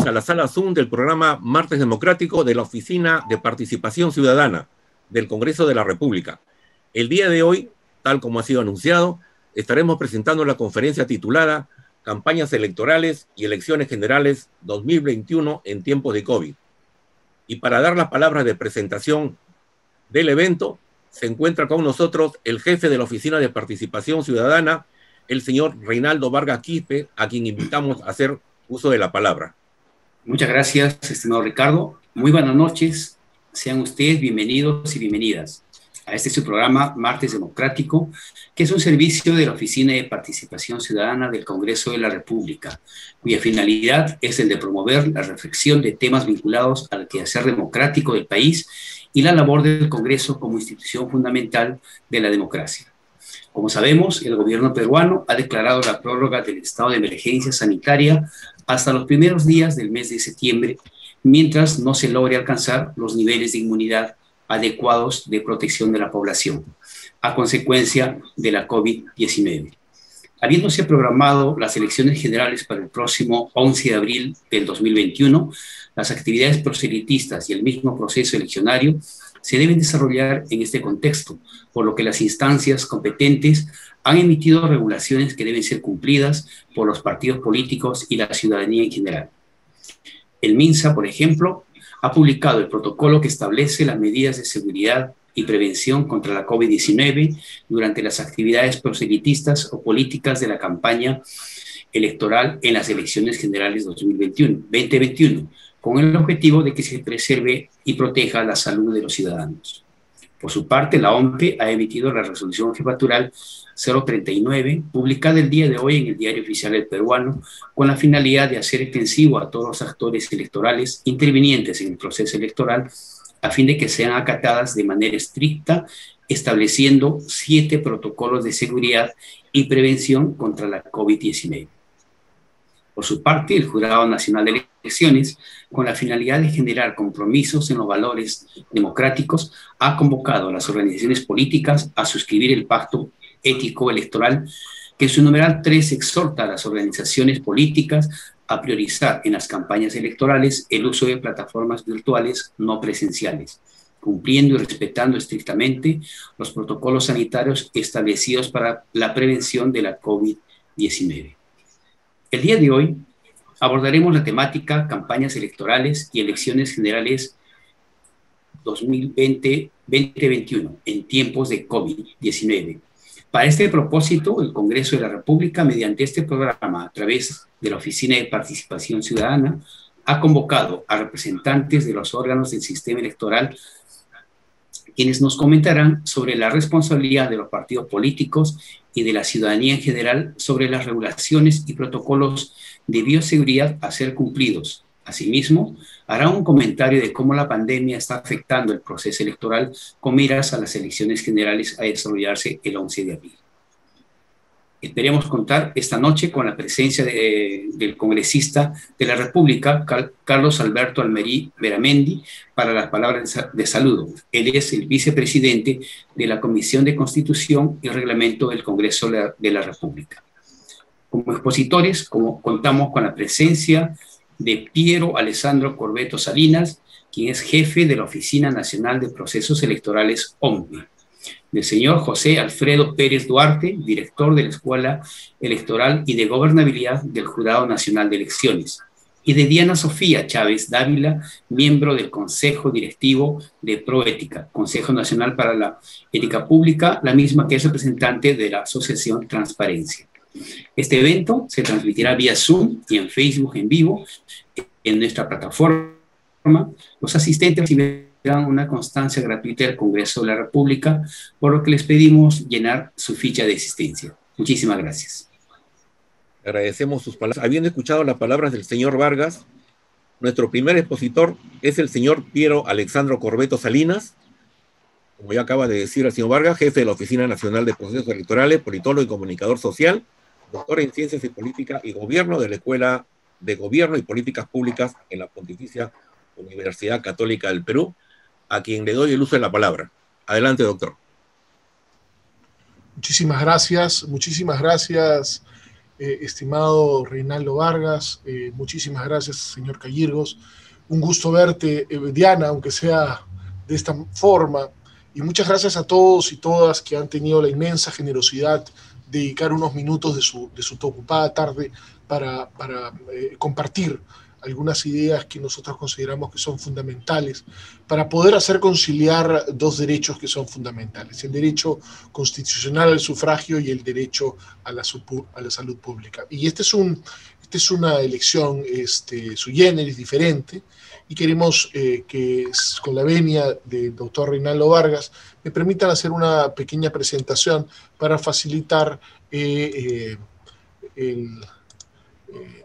A la sala Zoom del programa Martes Democrático de la Oficina de Participación Ciudadana del Congreso de la República. El día de hoy, tal como ha sido anunciado, estaremos presentando la conferencia titulada Campañas electorales y elecciones generales 2021 en tiempos de COVID. Y para dar las palabras de presentación del evento, se encuentra con nosotros el jefe de la Oficina de Participación Ciudadana, el señor Reinaldo Vargas Quispe, a quien invitamos a hacer uso de la palabra. Muchas gracias, estimado Ricardo. Muy buenas noches. Sean ustedes bienvenidos y bienvenidas a este su programa Martes Democrático, que es un servicio de la Oficina de Participación Ciudadana del Congreso de la República, cuya finalidad es el de promover la reflexión de temas vinculados al quehacer democrático del país y la labor del Congreso como institución fundamental de la democracia. Como sabemos, el gobierno peruano ha declarado la prórroga del estado de emergencia sanitaria hasta los primeros días del mes de septiembre, mientras no se logre alcanzar los niveles de inmunidad adecuados de protección de la población, a consecuencia de la COVID-19. Habiéndose programado las elecciones generales para el próximo 11 de abril del 2021, las actividades proselitistas y el mismo proceso eleccionario se deben desarrollar en este contexto, por lo que las instancias competentes han emitido regulaciones que deben ser cumplidas por los partidos políticos y la ciudadanía en general. El MINSA, por ejemplo, ha publicado el protocolo que establece las medidas de seguridad y prevención contra la COVID-19 durante las actividades proselitistas o políticas de la campaña electoral en las elecciones generales 2021, con el objetivo de que se preserve y proteja la salud de los ciudadanos. Por su parte, la OMPE ha emitido la resolución jefatural 039, publicada el día de hoy en el Diario Oficial del Peruano, con la finalidad de hacer extensivo a todos los actores electorales intervinientes en el proceso electoral, a fin de que sean acatadas de manera estricta, estableciendo 7 protocolos de seguridad y prevención contra la COVID-19. Por su parte, el Jurado Nacional de Elecciones, con la finalidad de generar compromisos en los valores democráticos, ha convocado a las organizaciones políticas a suscribir el Pacto Ético Electoral, que en su numeral 3 exhorta a las organizaciones políticas a priorizar en las campañas electorales el uso de plataformas virtuales no presenciales, cumpliendo y respetando estrictamente los protocolos sanitarios establecidos para la prevención de la COVID-19. El día de hoy abordaremos la temática campañas electorales y elecciones generales 2020-2021 en tiempos de COVID-19. Para este propósito, el Congreso de la República, mediante este programa a través de la Oficina de Participación Ciudadana, ha convocado a representantes de los órganos del sistema electoral, quienes nos comentarán sobre la responsabilidad de los partidos políticos y de la ciudadanía en general sobre las regulaciones y protocolos de bioseguridad a ser cumplidos. Asimismo, hará un comentario de cómo la pandemia está afectando el proceso electoral con miras a las elecciones generales a desarrollarse el 11 de abril. Esperemos contar esta noche con la presencia del congresista de la República, Carlos Alberto Almerí Beramendi, para las palabras de saludo. Él es el vicepresidente de la Comisión de Constitución y Reglamento del Congreso de la República. Como expositores, contamos con la presencia de Piero Alessandro Corbeto Salinas, quien es jefe de la Oficina Nacional de Procesos Electorales, OMPE, del señor José Alfredo Pérez Duarte, director de la Escuela Electoral y de Gobernabilidad del Jurado Nacional de Elecciones, y de Diana Sofía Chávez Dávila, miembro del Consejo Directivo de Proética, Consejo Nacional para la Ética Pública, la misma que es representante de la Asociación Transparencia. Este evento se transmitirá vía Zoom y en Facebook en vivo en nuestra plataforma. Los asistentes recibirán una constancia gratuita del Congreso de la República, por lo que les pedimos llenar su ficha de asistencia. Muchísimas gracias. Agradecemos sus palabras. Habiendo escuchado las palabras del señor Vargas, nuestro primer expositor es el señor Piero Alessandro Corbeto Salinas, como ya acaba de decir el señor Vargas, jefe de la Oficina Nacional de Procesos Electorales, politólogo y comunicador social, doctor en Ciencias y Política y Gobierno de la Escuela de Gobierno y Políticas Públicas en la Pontificia Universidad Católica del Perú, a quien le doy el uso de la palabra. Adelante, doctor. Muchísimas gracias estimado Reinaldo Vargas, muchísimas gracias, señor Cayirgos. Un gusto verte, Diana, aunque sea de esta forma. Y muchas gracias a todos y todas que han tenido la inmensa generosidad de dedicar unos minutos de su ocupada tarde para compartir algunas ideas que nosotros consideramos que son fundamentales para poder hacer conciliar dos derechos que son fundamentales: el derecho constitucional al sufragio y el derecho a la salud pública. Y esta es una elección sui generis, diferente, y queremos que con la venia del doctor Reinaldo Vargas me permitan hacer una pequeña presentación para facilitar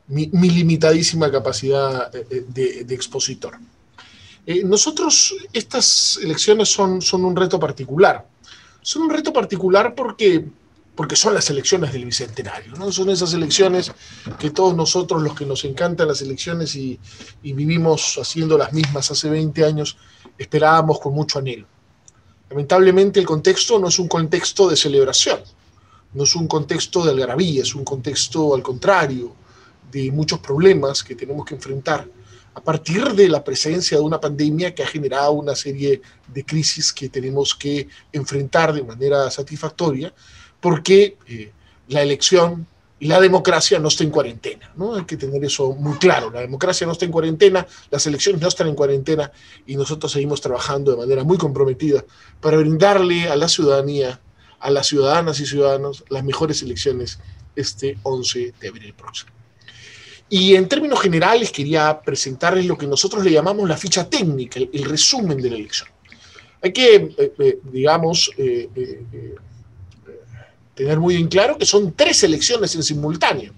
mi limitadísima capacidad de expositor. Nosotros, estas elecciones son un reto particular. Son un reto particular porque son las elecciones del Bicentenario, ¿no? Son esas elecciones que todos nosotros, los que nos encantan las elecciones y vivimos haciendo las mismas hace 20 años, esperábamos con mucho anhelo. Lamentablemente el contexto no es un contexto de celebración, no es un contexto de algarabía, es un contexto, al contrario, de muchos problemas que tenemos que enfrentar a partir de la presencia de una pandemia que ha generado una serie de crisis que tenemos que enfrentar de manera satisfactoria, porque la elección y la democracia no está en cuarentena, ¿no? Hay que tener eso muy claro. La democracia no está en cuarentena, las elecciones no están en cuarentena, y nosotros seguimos trabajando de manera muy comprometida para brindarle a la ciudadanía, a las ciudadanas y ciudadanos, las mejores elecciones este 11 de abril próximo. Y en términos generales quería presentarles lo que nosotros le llamamos la ficha técnica, el resumen de la elección. Hay que, tener muy en claro que son 3 elecciones en simultáneo.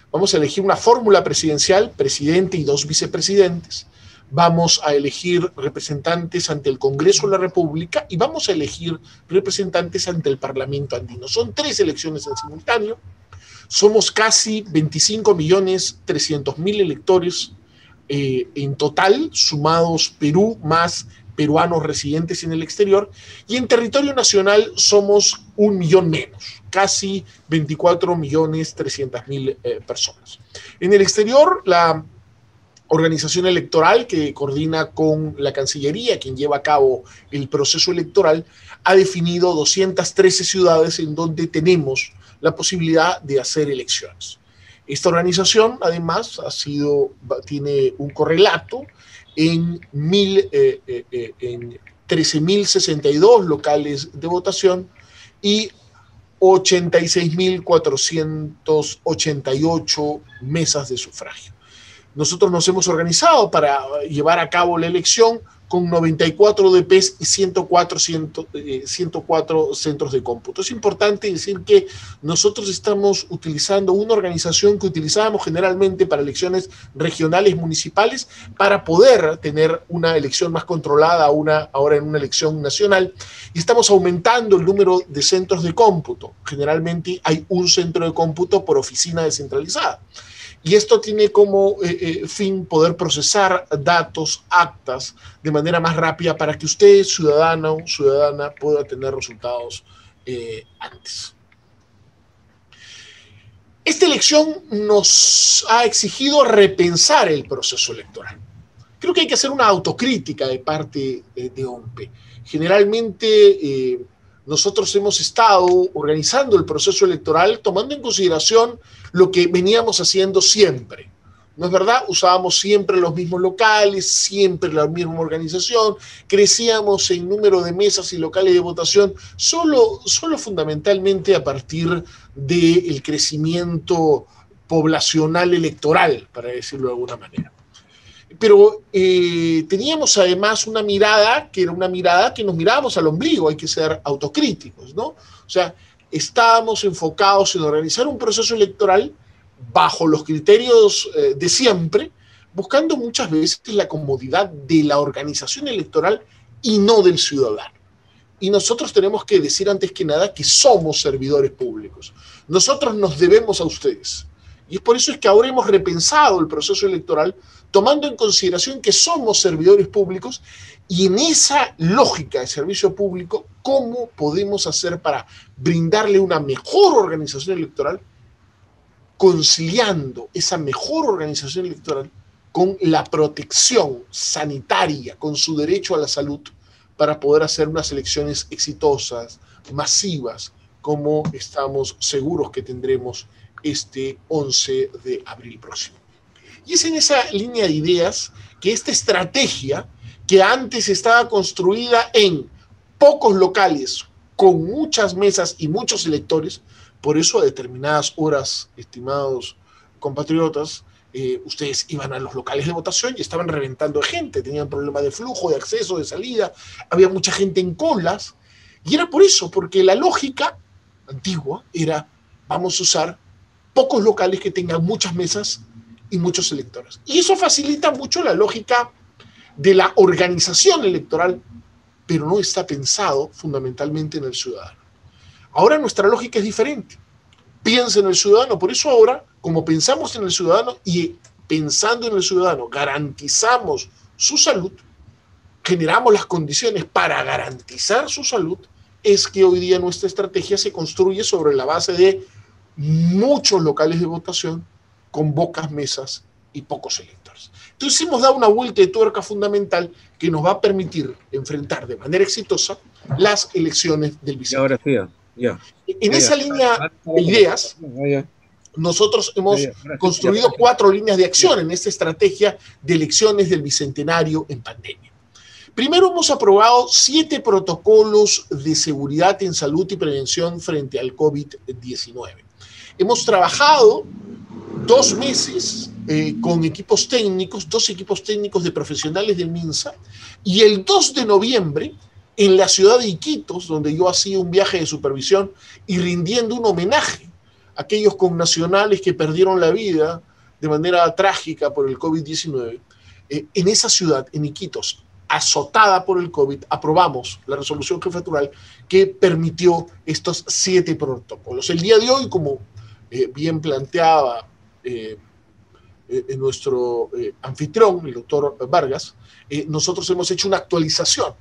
Vamos a elegir una fórmula presidencial, presidente y 2 vicepresidentes. Vamos a elegir representantes ante el Congreso de la República y vamos a elegir representantes ante el Parlamento andino. Son 3 elecciones en simultáneo. Somos casi 25.300.000 electores en total, sumados Perú más peruanos residentes en el exterior, y en territorio nacional somos 1 millón menos, casi 24.300.000 personas. En el exterior, la organización electoral que coordina con la Cancillería, quien lleva a cabo el proceso electoral, ha definido 213 ciudades en donde tenemos la posibilidad de hacer elecciones. Esta organización, además, tiene un correlato en 13.062 locales de votación y 86.488 mesas de sufragio. Nosotros nos hemos organizado para llevar a cabo la elección con 94 DPs y 104 centros de cómputo. Es importante decir que nosotros estamos utilizando una organización que utilizábamos generalmente para elecciones regionales municipales para poder tener una elección más controlada ahora en una elección nacional, y estamos aumentando el número de centros de cómputo. Generalmente hay un centro de cómputo por oficina descentralizada. Y esto tiene como fin poder procesar datos, actas, de manera más rápida para que usted, ciudadano o ciudadana, pueda tener resultados antes. Esta elección nos ha exigido repensar el proceso electoral. Creo que hay que hacer una autocrítica de parte de OMPE. Generalmente nosotros hemos estado organizando el proceso electoral tomando en consideración lo que veníamos haciendo siempre. ¿No es verdad? Usábamos siempre los mismos locales, siempre la misma organización, crecíamos en número de mesas y locales de votación solo fundamentalmente a partir del crecimiento poblacional electoral, para decirlo de alguna manera. Pero teníamos además una mirada que era una mirada que nos mirábamos al ombligo. Hay que ser autocríticos, ¿no? O sea, estábamos enfocados en organizar un proceso electoral bajo los criterios de siempre, buscando muchas veces la comodidad de la organización electoral y no del ciudadano. Y nosotros tenemos que decir antes que nada que somos servidores públicos. Nosotros nos debemos a ustedes. Y es por eso es que ahora hemos repensado el proceso electoral tomando en consideración que somos servidores públicos, y en esa lógica de servicio público, ¿cómo podemos hacer para brindarle una mejor organización electoral conciliando esa mejor organización electoral con la protección sanitaria, con su derecho a la salud, para poder hacer unas elecciones exitosas, masivas, como estamos seguros que tendremos este 11 de abril próximo. Y es en esa línea de ideas que esta estrategia, que antes estaba construida en pocos locales, con muchas mesas y muchos electores, por eso a determinadas horas, estimados compatriotas, ustedes iban a los locales de votación y estaban reventando de gente, tenían problemas de flujo, de acceso, de salida, había mucha gente en colas, y era por eso, porque la lógica antigua era, vamos a usar pocos locales que tengan muchas mesas y muchos electores. Y eso facilita mucho la lógica de la organización electoral, pero no está pensado fundamentalmente en el ciudadano. Ahora nuestra lógica es diferente. Piensa en el ciudadano, por eso ahora, como pensamos en el ciudadano y pensando en el ciudadano, garantizamos su salud, generamos las condiciones para garantizar su salud, es que hoy día nuestra estrategia se construye sobre la base de muchos locales de votación con pocas mesas y pocos electores. Entonces hemos dado una vuelta de tuerca fundamental que nos va a permitir enfrentar de manera exitosa las elecciones del bicentenario. Ahora sí, ya. En esa línea de ideas, nosotros hemos construido 4 líneas de acción en esta estrategia de elecciones del bicentenario en pandemia. Primero, hemos aprobado 7 protocolos de seguridad en salud y prevención frente al COVID-19. Hemos trabajado 2 meses con equipos técnicos, 2 equipos técnicos de profesionales del MINSA, y el 2 de noviembre, en la ciudad de Iquitos, donde yo hacía un viaje de supervisión y rindiendo un homenaje a aquellos connacionales que perdieron la vida de manera trágica por el COVID-19, en esa ciudad, en Iquitos, azotada por el COVID, aprobamos la resolución jefatural que permitió estos 7 protocolos. El día de hoy, como bien planteaba nuestro anfitrión, el doctor Vargas, nosotros hemos hecho una actualización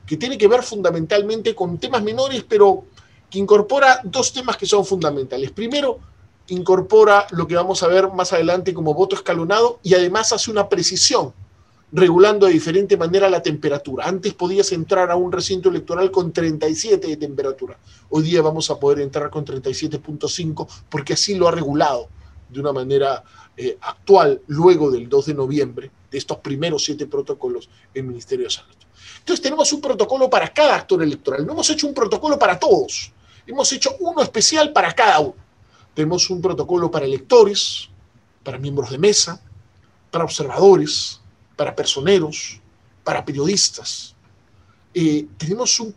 que tiene que ver fundamentalmente con temas menores, pero que incorpora 2 temas que son fundamentales. Primero, incorpora lo que vamos a ver más adelante como voto escalonado y además hace una precisión, regulando de diferente manera la temperatura. Antes podías entrar a un recinto electoral con 37 de temperatura. Hoy día vamos a poder entrar con 37.5 porque así lo ha regulado de una manera actual luego del 2 de noviembre de estos primeros 7 protocolos el Ministerio de Salud. Entonces tenemos un protocolo para cada actor electoral. No hemos hecho un protocolo para todos. Hemos hecho uno especial para cada uno. Tenemos un protocolo para electores, para miembros de mesa, para observadores, para personeros, para periodistas. Tenemos un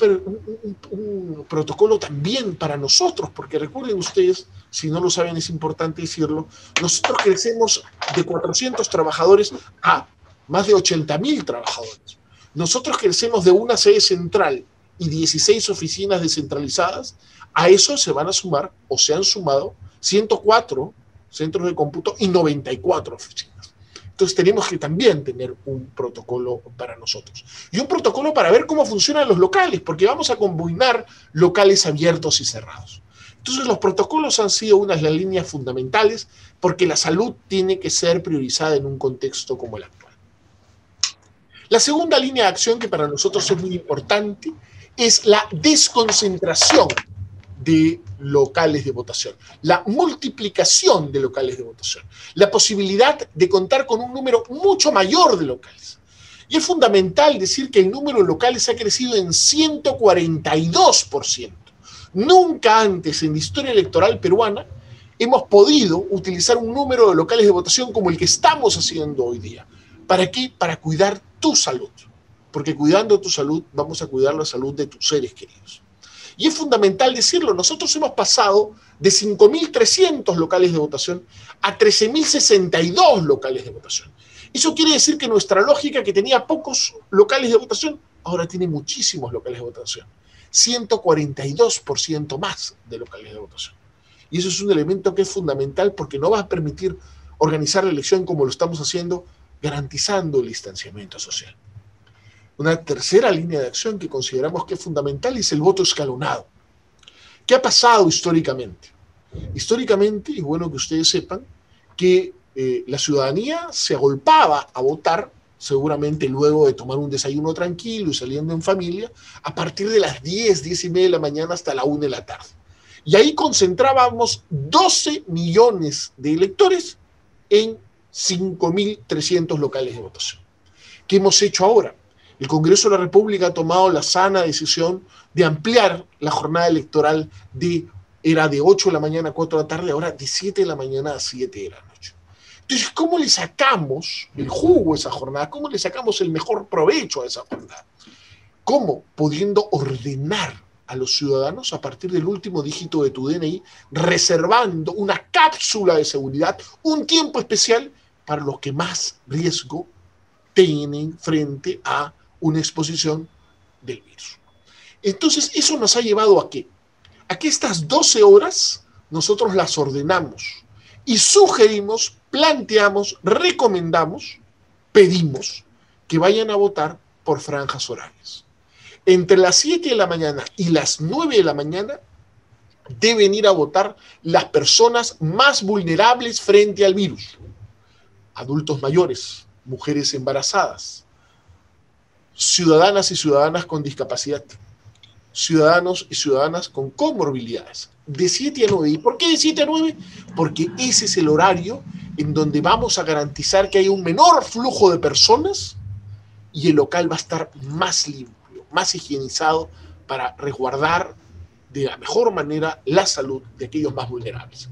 protocolo también para nosotros, porque recuerden ustedes, si no lo saben es importante decirlo, nosotros crecemos de 400 trabajadores a más de 80.000 trabajadores. Nosotros crecemos de una sede central y 16 oficinas descentralizadas, a eso se van a sumar, o se han sumado, 104 centros de cómputo y 94 oficinas. Entonces tenemos que también tener un protocolo para nosotros. Y un protocolo para ver cómo funcionan los locales, porque vamos a combinar locales abiertos y cerrados. Entonces los protocolos han sido unas de las líneas fundamentales, porque la salud tiene que ser priorizada en un contexto como el actual. La segunda línea de acción que para nosotros es muy importante es la desconcentración de locales de votación, la multiplicación de locales de votación, la posibilidad de contar con un número mucho mayor de locales. Y es fundamental decir que el número de locales ha crecido en 142%. Nunca antes en la historia electoral peruana hemos podido utilizar un número de locales de votación como el que estamos haciendo hoy día. ¿Para qué? Para cuidar tu salud. Porque cuidando tu salud, vamos a cuidar la salud de tus seres queridos. Y es fundamental decirlo, nosotros hemos pasado de 5.300 locales de votación a 13.062 locales de votación. Eso quiere decir que nuestra lógica, que tenía pocos locales de votación, ahora tiene muchísimos locales de votación. 142% más de locales de votación. Y eso es un elemento que es fundamental porque no va a permitir organizar la elección como lo estamos haciendo, garantizando el distanciamiento social. Una tercera línea de acción que consideramos que es fundamental es el voto escalonado. ¿Qué ha pasado históricamente? Históricamente, es bueno que ustedes sepan que la ciudadanía se agolpaba a votar, seguramente luego de tomar un desayuno tranquilo y saliendo en familia, a partir de las 10, 10 y media de la mañana hasta la 1 de la tarde. Y ahí concentrábamos 12 millones de electores en 5.300 locales de votación. ¿Qué hemos hecho ahora? El Congreso de la República ha tomado la sana decisión de ampliar la jornada electoral era de 8 de la mañana a 4 de la tarde, ahora de 7 de la mañana a 7 de la noche. Entonces, ¿cómo le sacamos el jugo a esa jornada? ¿Cómo le sacamos el mejor provecho a esa jornada? ¿Cómo? Pudiendo ordenar a los ciudadanos a partir del último dígito de tu DNI, reservando una cápsula de seguridad, un tiempo especial para los que más riesgo tienen frente a una exposición del virus. Entonces, eso nos ha llevado ¿a qué? A que estas 12 horas nosotros las ordenamos y sugerimos, planteamos, recomendamos, pedimos que vayan a votar por franjas horarias. Entre las 7 de la mañana y las 9 de la mañana deben ir a votar las personas más vulnerables frente al virus. Adultos mayores, mujeres embarazadas, ciudadanas y ciudadanas con discapacidad, ciudadanos y ciudadanas con comorbilidades. De 7 a 9. ¿Y por qué de 7 a 9? Porque ese es el horario en donde vamos a garantizar que haya un menor flujo de personas y el local va a estar más limpio, más higienizado para resguardar de la mejor manera la salud de aquellos más vulnerables.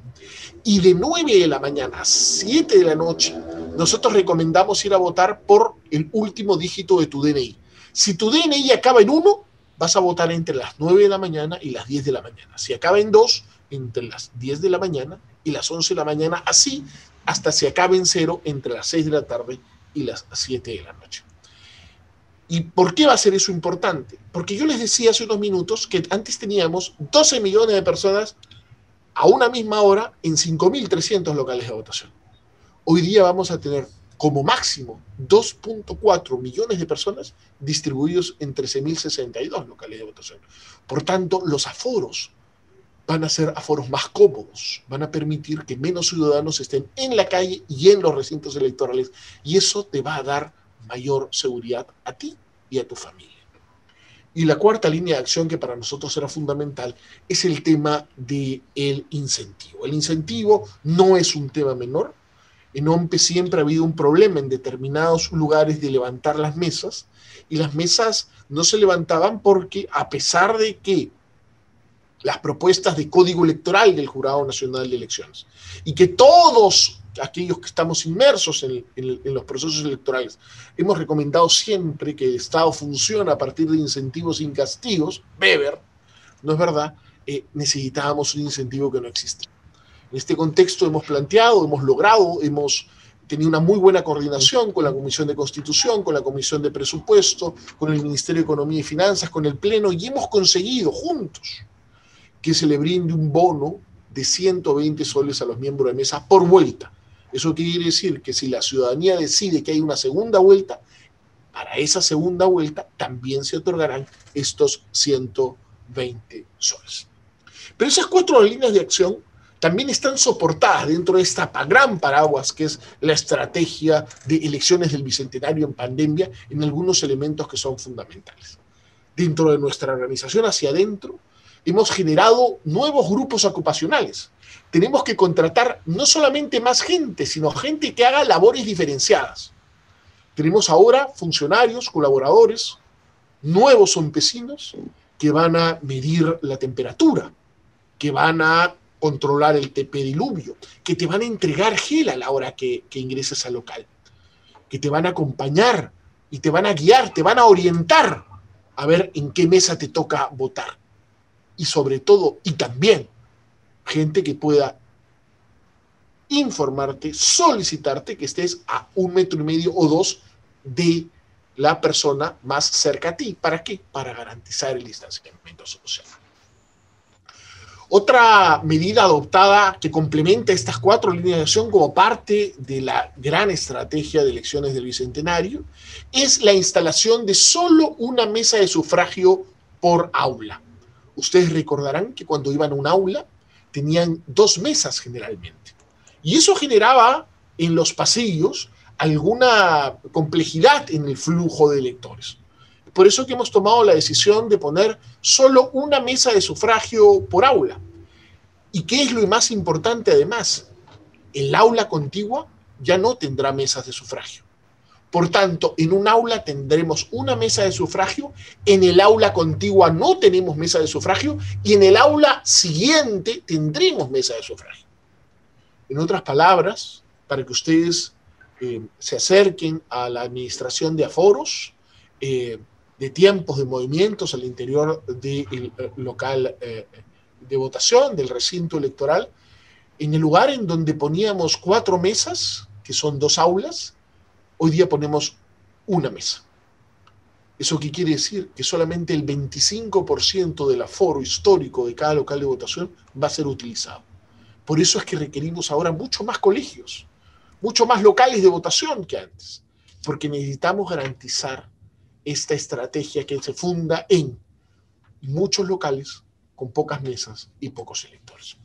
Y de 9 de la mañana a 7 de la noche, nosotros recomendamos ir a votar por el último dígito de tu DNI. Si tu DNI acaba en 1, vas a votar entre las 9 de la mañana y las 10 de la mañana. Si acaba en 2, entre las 10 de la mañana y las 11 de la mañana, así hasta si acaba en 0, entre las 6 de la tarde y las 7 de la noche. ¿Y por qué va a ser eso importante? Porque yo les decía hace unos minutos que antes teníamos 12 millones de personas a una misma hora en 5.300 locales de votación. Hoy día vamos a tener como máximo 2.4 millones de personas distribuidos en 13.062 locales de votación. Por tanto, los aforos van a ser aforos más cómodos, van a permitir que menos ciudadanos estén en la calle y en los recintos electorales, y eso te va a dar mayor seguridad a ti y a tu familia. Y la cuarta línea de acción que para nosotros era fundamental es el tema del incentivo. El incentivo no es un tema menor. En OMPE siempre ha habido un problema en determinados lugares de levantar las mesas, y las mesas no se levantaban porque, a pesar de que las propuestas de código electoral del Jurado Nacional de Elecciones y que todos aquellos que estamos inmersos en los procesos electorales hemos recomendado siempre que el Estado funciona a partir de incentivos sin castigos, Weber, no es verdad, necesitábamos un incentivo que no existe. En este contexto hemos planteado, hemos logrado, hemos tenido una muy buena coordinación con la Comisión de Constitución, con la Comisión de Presupuesto, con el Ministerio de Economía y Finanzas, con el Pleno, y hemos conseguido juntos que se le brinde un bono de 120 soles a los miembros de mesa por vuelta. Eso quiere decir que si la ciudadanía decide que hay una segunda vuelta, para esa segunda vuelta también se otorgarán estos 120 soles. Pero esas 4 líneas de acción también están soportadas dentro de esta gran paraguas que es la estrategia de elecciones del Bicentenario en pandemia, en algunos elementos que son fundamentales. Dentro de nuestra organización hacia adentro, hemos generado nuevos grupos ocupacionales. Tenemos que contratar no solamente más gente, sino gente que haga labores diferenciadas. Tenemos ahora funcionarios, colaboradores, nuevos ompecinos que van a medir la temperatura, que van a controlar el tepediluvio, que te van a entregar gel a la hora que ingreses al local, que te van a acompañar y te van a guiar, te van a orientar a ver en qué mesa te toca votar. Y sobre todo, y también, gente que pueda informarte, solicitarte que estés a 1,5 metros o 2 de la persona más cerca a ti. ¿Para qué? Para garantizar el distanciamiento social. Otra medida adoptada que complementa estas 4 líneas de acción como parte de la gran estrategia de elecciones del Bicentenario es la instalación de solo una mesa de sufragio por aula. Ustedes recordarán que cuando iban a un aula tenían 2 mesas generalmente. Y eso generaba en los pasillos alguna complejidad en el flujo de electores. Por eso que hemos tomado la decisión de poner solo una mesa de sufragio por aula. ¿Y qué es lo más importante además? El aula contigua ya no tendrá mesas de sufragio. Por tanto, en un aula tendremos una mesa de sufragio, en el aula contigua no tenemos mesa de sufragio y en el aula siguiente tendremos mesa de sufragio. En otras palabras, para que ustedes se acerquen a la administración de aforos, de tiempos de movimientos al interior del local de votación, del recinto electoral, en el lugar en donde poníamos 4 mesas, que son 2 aulas, hoy día ponemos una mesa. ¿Eso qué quiere decir? Que solamente el 25% del aforo histórico de cada local de votación va a ser utilizado. Por eso es que requerimos ahora mucho más colegios, mucho más locales de votación que antes, porque necesitamos garantizar esta estrategia que se funda en muchos locales con pocas mesas y pocos electores.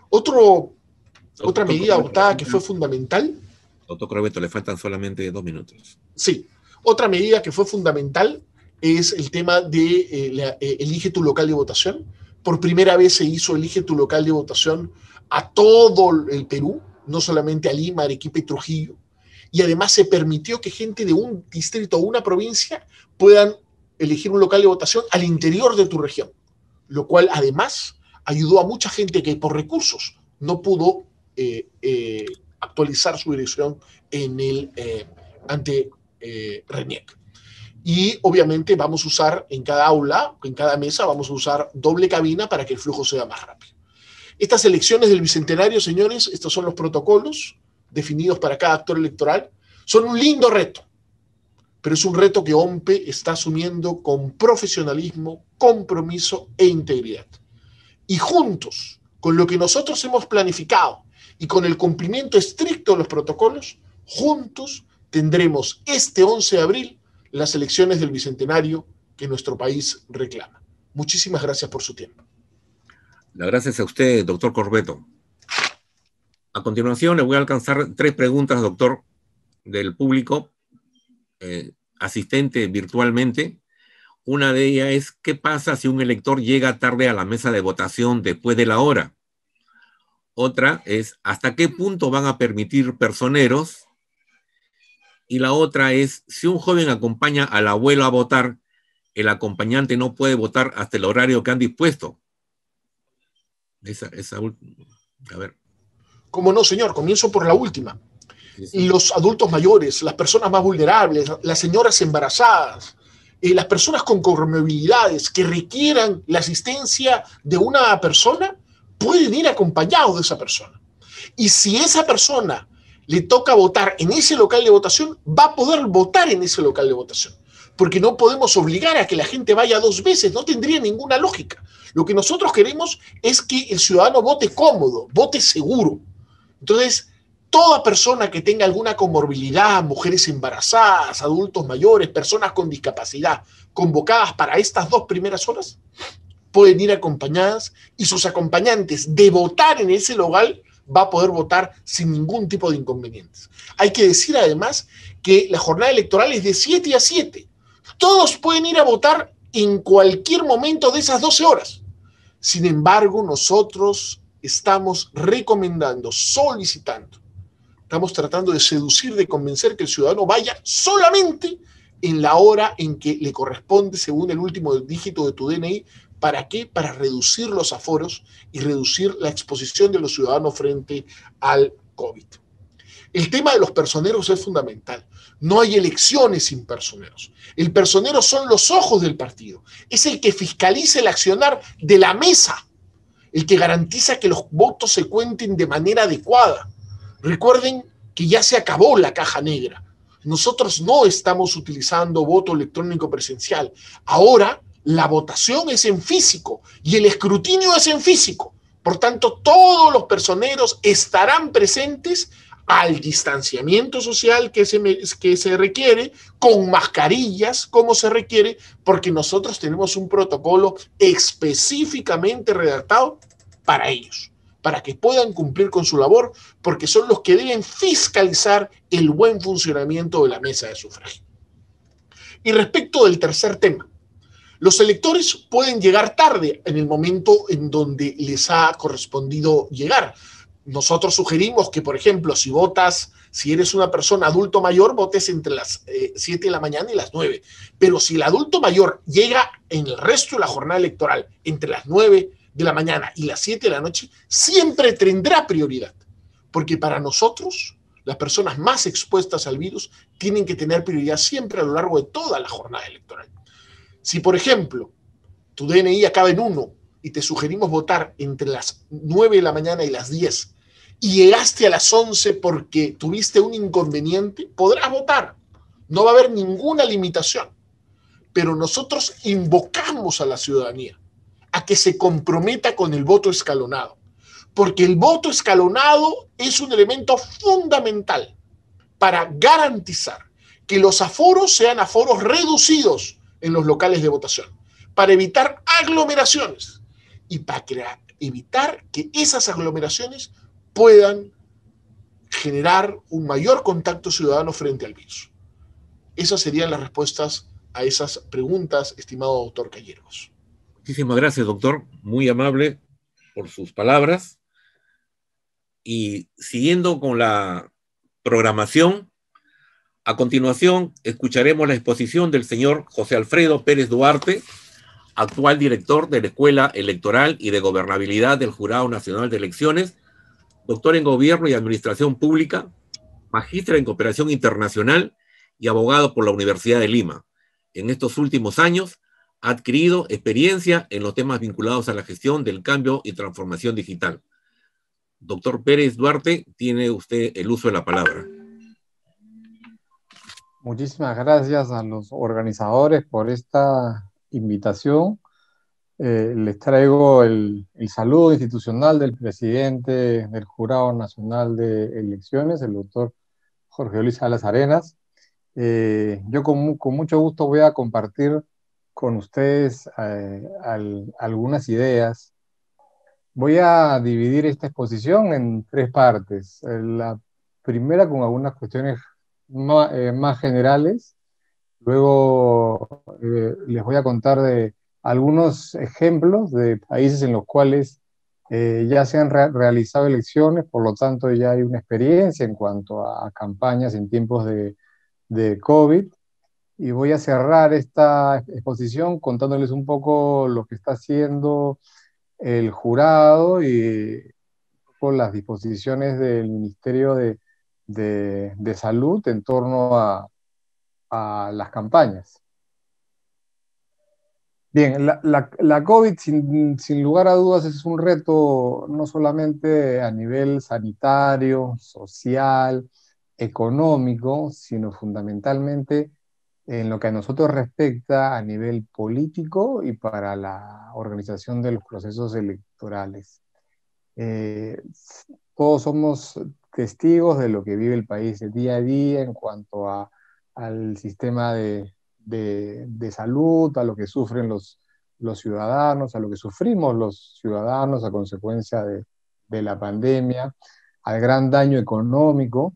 Otra medida adoptada que fue fundamental. Doctor Corbeto, le faltan solamente 2 minutos. Sí, otra medida que fue fundamental es el tema de elige tu local de votación. Por primera vez se hizo elige tu local de votación a todo el Perú, no solamente a Lima, Arequipa y Trujillo. Y además se permitió que gente de un distrito o una provincia puedan elegir un local de votación al interior de tu región, lo cual además ayudó a mucha gente que por recursos no pudo actualizar su dirección en el ante RENIEC. Y obviamente vamos a usar en cada aula, en cada mesa, vamos a usar doble cabina para que el flujo sea más rápido. Estas elecciones del Bicentenario, señores, estos son los protocolos definidos para cada actor electoral, son un lindo reto, pero es un reto que OMPE está asumiendo con profesionalismo, compromiso e integridad. Y juntos, con lo que nosotros hemos planificado y con el cumplimiento estricto de los protocolos, juntos tendremos este 11 de abril las elecciones del Bicentenario que nuestro país reclama. Muchísimas gracias por su tiempo. Gracias a usted, doctor Corbeto. A continuación le voy a alcanzar 3 preguntas, doctor, del público asistente virtualmente. Una de ellas es, ¿qué pasa si un elector llega tarde a la mesa de votación después de la hora? Otra es, ¿hasta qué punto van a permitir personeros? Y la otra es, si un joven acompaña al abuelo a votar, el acompañante no puede votar hasta el horario que han dispuesto. A ver. ¿Cómo no, señor? Comienzo por la última. Sí. Los adultos mayores, las personas más vulnerables, las señoras embarazadas, las personas con comorbilidades que requieran la asistencia de una persona, pueden ir acompañados de esa persona. Y si esa persona le toca votar en ese local de votación, va a poder votar en ese local de votación. Porque no podemos obligar a que la gente vaya 2 veces, no tendría ninguna lógica. Lo que nosotros queremos es que el ciudadano vote cómodo, vote seguro. Entonces, toda persona que tenga alguna comorbilidad, mujeres embarazadas, adultos mayores, personas con discapacidad, convocadas para estas 2 primeras horas, pueden ir acompañadas y sus acompañantes de votar en ese local va a poder votar sin ningún tipo de inconvenientes. Hay que decir además que la jornada electoral es de 7 a 7. Todos pueden ir a votar en cualquier momento de esas 12 horas. Sin embargo, nosotros estamos recomendando, solicitando, estamos tratando de seducir, de convencer que el ciudadano vaya solamente en la hora en que le corresponde según el último dígito de tu DNI. ¿Para qué? Para reducir los aforos y reducir la exposición de los ciudadanos frente al COVID. El tema de los personeros es fundamental. No hay elecciones sin personeros. El personero son los ojos del partido. Es el que fiscaliza el accionar de la mesa, el que garantiza que los votos se cuenten de manera adecuada. Recuerden que ya se acabó la caja negra. Nosotros no estamos utilizando voto electrónico presencial. Ahora la votación es en físico y el escrutinio es en físico. Por tanto, todos los personeros estarán presentes al distanciamiento social que se requiere, con mascarillas como se requiere, porque nosotros tenemos un protocolo específicamente redactado para ellos, para que puedan cumplir con su labor, porque son los que deben fiscalizar el buen funcionamiento de la mesa de sufragio. Y respecto del tercer tema, los electores pueden llegar tarde en el momento en donde les ha correspondido llegar. Nosotros sugerimos que, por ejemplo, si eres una persona adulto mayor, votes entre las 7 de la mañana y las 9. Pero si el adulto mayor llega en el resto de la jornada electoral entre las 9 de la mañana y las 7 de la noche, siempre tendrá prioridad. Porque para nosotros, las personas más expuestas al virus tienen que tener prioridad siempre a lo largo de toda la jornada electoral. Si, por ejemplo, tu DNI acaba en 1 y te sugerimos votar entre las 9 de la mañana y las 10 y llegaste a las 11 porque tuviste un inconveniente, podrás votar. No va a haber ninguna limitación. Pero nosotros invocamos a la ciudadanía a que se comprometa con el voto escalonado, porque el voto escalonado es un elemento fundamental para garantizar que los aforos sean aforos reducidos en los locales de votación, para evitar aglomeraciones y para evitar que esas aglomeraciones puedan generar un mayor contacto ciudadano frente al virus. Esas serían las respuestas a esas preguntas, estimado doctor Calleros. Muchísimas gracias, doctor. Muy amable por sus palabras. Y siguiendo con la programación, a continuación escucharemos la exposición del señor José Alfredo Pérez Duarte, actual director de la Escuela Electoral y de Gobernabilidad del Jurado Nacional de Elecciones, doctor en Gobierno y Administración Pública, magíster en Cooperación Internacional y abogado por la Universidad de Lima. En estos últimos años ha adquirido experiencia en los temas vinculados a la gestión del cambio y transformación digital. Doctor Pérez Duarte, tiene usted el uso de la palabra. Muchísimas gracias a los organizadores por esta invitación. Les traigo el saludo institucional del presidente del Jurado Nacional de Elecciones, el doctor Jorge Luis Salas Arenas. Yo con mucho gusto voy a compartir con ustedes algunas ideas. Voy a dividir esta exposición en 3 partes. La primera con algunas cuestiones más generales. Luego les voy a contar de algunos ejemplos de países en los cuales ya se han realizado elecciones, por lo tanto ya hay una experiencia en cuanto a campañas en tiempos de COVID. Y voy a cerrar esta exposición contándoles un poco lo que está haciendo el jurado y con las disposiciones del Ministerio de Salud en torno a las campañas. Bien, la COVID sin lugar a dudas es un reto no solamente a nivel sanitario, social, económico, sino fundamentalmente en lo que a nosotros respecta a nivel político y para la organización de los procesos electorales. Todos somos testigos de lo que vive el país de día a día en cuanto al sistema de salud, a lo que sufren los ciudadanos, a lo que sufrimos los ciudadanos a consecuencia de la pandemia, al gran daño económico.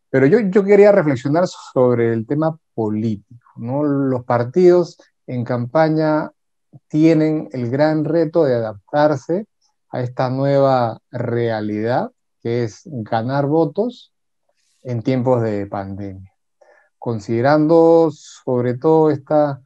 Pero yo quería reflexionar sobre el tema político, ¿no? Los partidos en campaña tienen el gran reto de adaptarse a esta nueva realidad, que es ganar votos en tiempos de pandemia, considerando sobre todo esta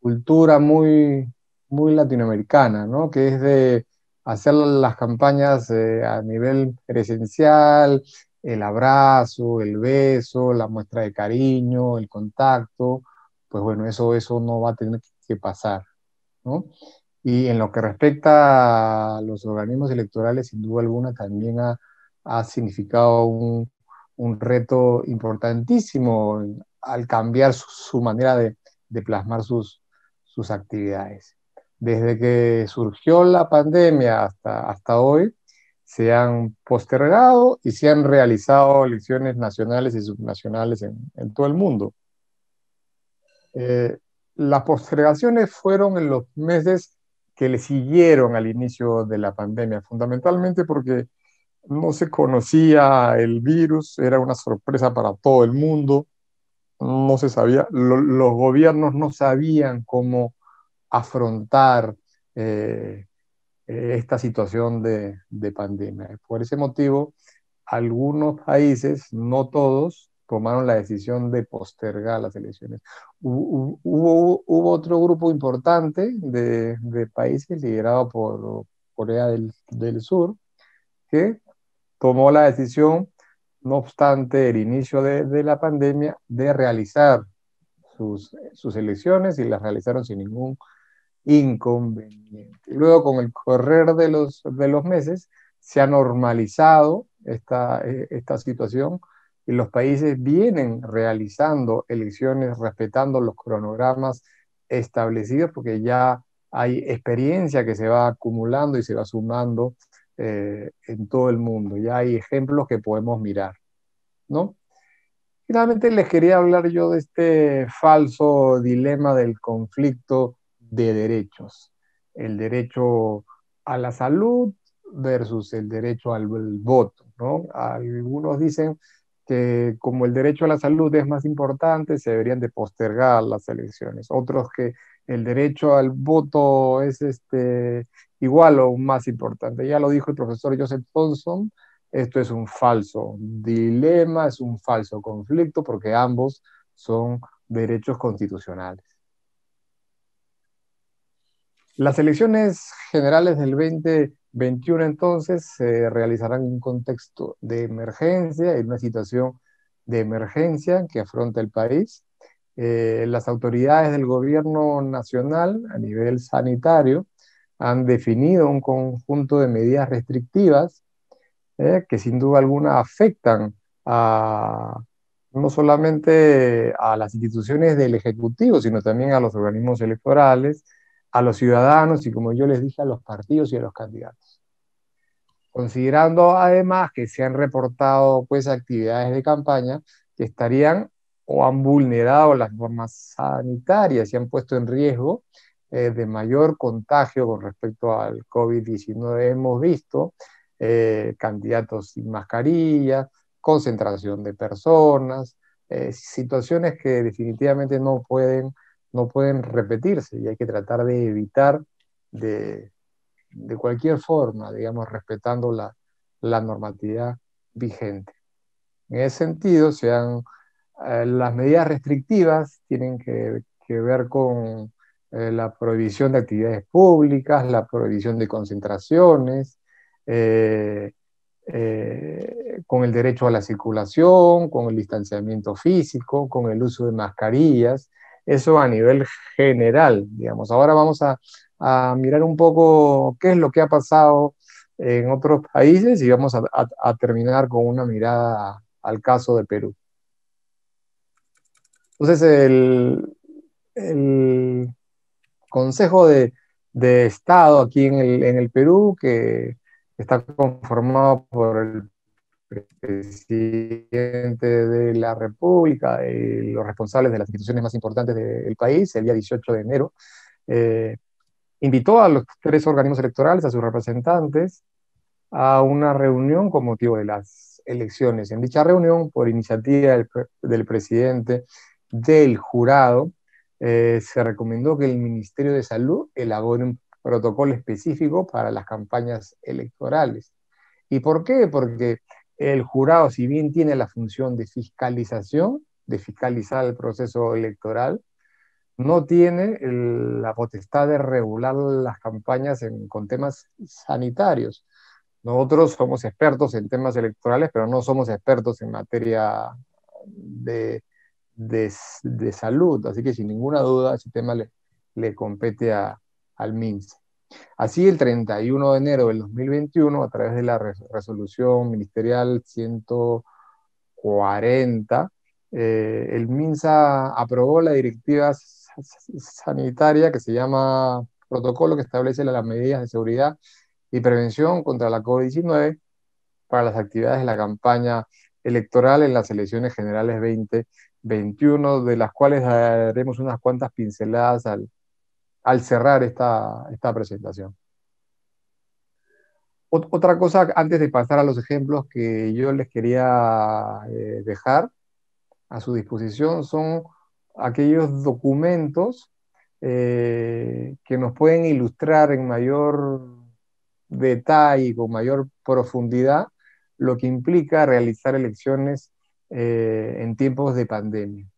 cultura muy latinoamericana, ¿no? Que es de hacer las campañas a nivel presencial, el abrazo, el beso, la muestra de cariño, el contacto. Pues bueno, eso no va a tener que pasar, ¿no? Y en lo que respecta a los organismos electorales, sin duda alguna también ha significado un reto importantísimo al cambiar su manera de plasmar sus actividades. Desde que surgió la pandemia hasta hoy, se han postergado y se han realizado elecciones nacionales y subnacionales en todo el mundo. Las postergaciones fueron en los meses que le siguieron al inicio de la pandemia, fundamentalmente porque no se conocía el virus, era una sorpresa para todo el mundo, no se sabía, los gobiernos no sabían cómo afrontar esta situación de pandemia. Por ese motivo, algunos países, no todos, tomaron la decisión de postergar las elecciones. Hubo otro grupo importante de países liderado por Corea del Sur que tomó la decisión, no obstante el inicio de la pandemia, de realizar sus elecciones y las realizaron sin ningún inconveniente. Luego, con el correr de los meses, se ha normalizado esta situación y los países vienen realizando elecciones respetando los cronogramas establecidos porque ya hay experiencia que se va acumulando y se va sumando en todo el mundo. Ya hay ejemplos que podemos mirar, ¿no? Finalmente les quería hablar yo de este falso dilema del conflicto de derechos. El derecho a la salud versus el derecho al voto, ¿no? Algunos dicen que como el derecho a la salud es más importante, se deberían de postergar las elecciones. Otros que el derecho al voto es igual o más importante. Ya lo dijo el profesor Joseph Thomson, esto es un falso dilema, es un falso conflicto, porque ambos son derechos constitucionales. Las elecciones generales del 2021 entonces se realizarán en un contexto de emergencia, en una situación de emergencia que afronta el país. Las autoridades del gobierno nacional a nivel sanitario han definido un conjunto de medidas restrictivas que sin duda alguna afectan no solamente a las instituciones del Ejecutivo, sino también a los organismos electorales, a los ciudadanos y, como yo les dije, a los partidos y a los candidatos. Considerando además que se han reportado pues, actividades de campaña que estarían o han vulnerado las normas sanitarias y han puesto en riesgo de mayor contagio con respecto al COVID-19. Hemos visto candidatos sin mascarilla, concentración de personas, situaciones que definitivamente no pueden repetirse y hay que tratar de evitar de cualquier forma, digamos, respetando la normatividad vigente. En ese sentido, las medidas restrictivas tienen que ver con la prohibición de actividades públicas, la prohibición de concentraciones, con el derecho a la circulación, con el distanciamiento físico, con el uso de mascarillas, eso a nivel general, digamos. Ahora vamos a mirar un poco qué es lo que ha pasado en otros países y vamos a terminar con una mirada al caso de Perú. Entonces, el Consejo de Estado aquí en el Perú, que está conformado por el presidente de la República y los responsables de las instituciones más importantes del país, el día 18 de enero, invitó a los 3 organismos electorales, a sus representantes, a una reunión con motivo de las elecciones. En dicha reunión, por iniciativa del presidente del jurado, se recomendó que el Ministerio de Salud elabore un protocolo específico para las campañas electorales. ¿Y por qué? Porque el jurado, si bien tiene la función de fiscalización, de fiscalizar el proceso electoral, no tiene la potestad de regular las campañas con temas sanitarios. Nosotros somos expertos en temas electorales, pero no somos expertos en materia de salud, así que sin ninguna duda ese tema le compete al MINSA. Así, el 31 de enero del 2021, a través de la resolución ministerial 140, el MINSA aprobó la directiva sanitaria que se llama protocolo, que establece las medidas de seguridad y prevención contra la COVID-19 para las actividades de la campaña electoral en las elecciones generales 2021, de las cuales daremos unas cuantas pinceladas al cerrar esta presentación. Otra cosa, antes de pasar a los ejemplos que yo les quería dejar a su disposición, son aquellos documentos que nos pueden ilustrar en mayor detalle, con mayor profundidad, lo que implica realizar elecciones en tiempos de pandemia.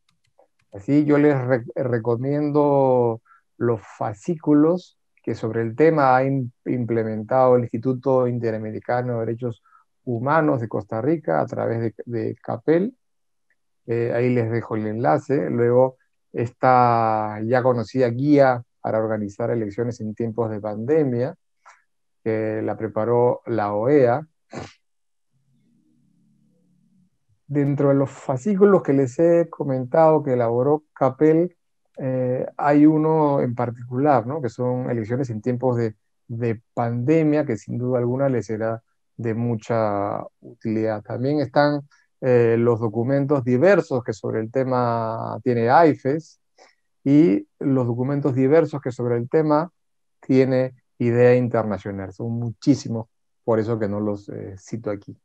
Así yo les recomiendo los fascículos que sobre el tema ha implementado el Instituto Interamericano de Derechos Humanos de Costa Rica a través de CAPEL. Ahí les dejo el enlace. Luego, esta ya conocida guía para organizar elecciones en tiempos de pandemia, que la preparó la OEA. Dentro de los fascículos que les he comentado que elaboró CAPEL, hay uno en particular, ¿no? Que son elecciones en tiempos de pandemia, que sin duda alguna les será de mucha utilidad. También están los documentos diversos que sobre el tema tiene AIFES y los documentos diversos que sobre el tema tiene Idea Internacional. Son muchísimos, por eso que no los cito aquí.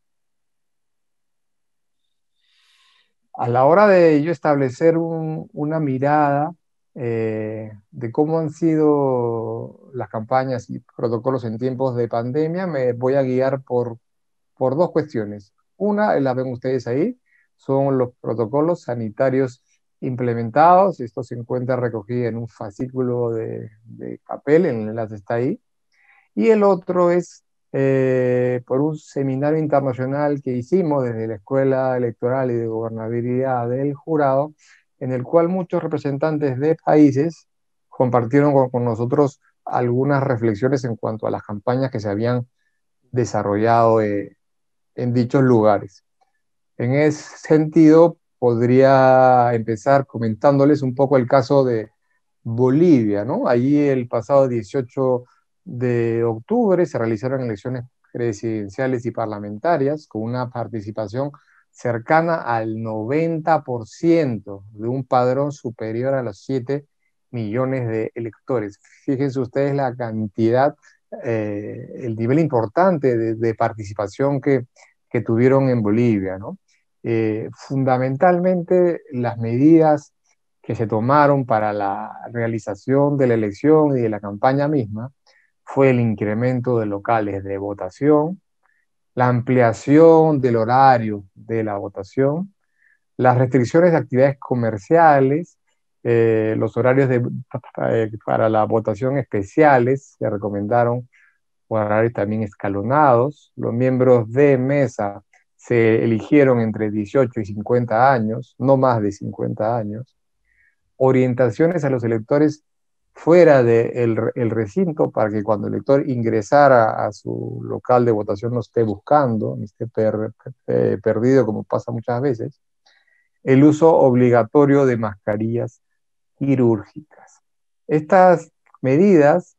A la hora de yo establecer una mirada de cómo han sido las campañas y protocolos en tiempos de pandemia, me voy a guiar por dos cuestiones. Una, la ven ustedes ahí, son los protocolos sanitarios implementados. Esto se encuentra recogido en un fascículo de CAPEL, el enlace está ahí. Y el otro es por un seminario internacional que hicimos desde la Escuela Electoral y de Gobernabilidad del Jurado, en el cual muchos representantes de países compartieron con nosotros algunas reflexiones en cuanto a las campañas que se habían desarrollado en dichos lugares. En ese sentido, podría empezar comentándoles un poco el caso de Bolivia, ¿no? Allí el pasado 18 de octubre se realizaron elecciones presidenciales y parlamentarias con una participación cercana al 90% de un padrón superior a los 7 millones de electores. Fíjense ustedes la cantidad, el nivel importante de participación que tuvieron en Bolivia, ¿no? Fundamentalmente las medidas que se tomaron para la realización de la elección y de la campaña misma fue el incremento de locales de votación, la ampliación del horario de la votación, las restricciones de actividades comerciales, los horarios para la votación especiales se recomendaron horarios también escalonados, los miembros de mesa se eligieron entre 18 y 50 años, no más de 50 años, orientaciones a los electores fuera del recinto para que cuando el elector ingresara a su local de votación no esté buscando, ni esté perdido como pasa muchas veces, el uso obligatorio de mascarillas quirúrgicas. Estas medidas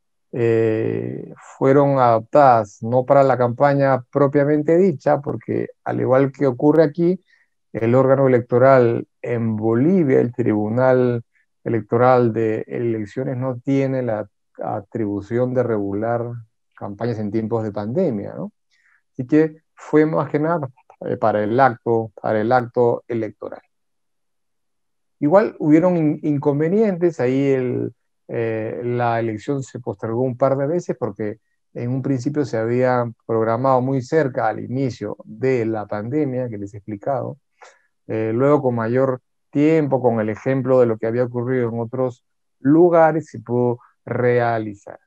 fueron adoptadas no para la campaña propiamente dicha, porque al igual que ocurre aquí, el órgano electoral en Bolivia, el Tribunal Electoral de Elecciones, no tiene la atribución de regular campañas en tiempos de pandemia, ¿no? Así que fue más que nada para el acto electoral. Igual hubieron inconvenientes, ahí la elección se postergó un par de veces porque en un principio se había programado muy cerca al inicio de la pandemia, que les he explicado. Luego con mayor tiempo, con el ejemplo de lo que había ocurrido en otros lugares, se pudo realizar.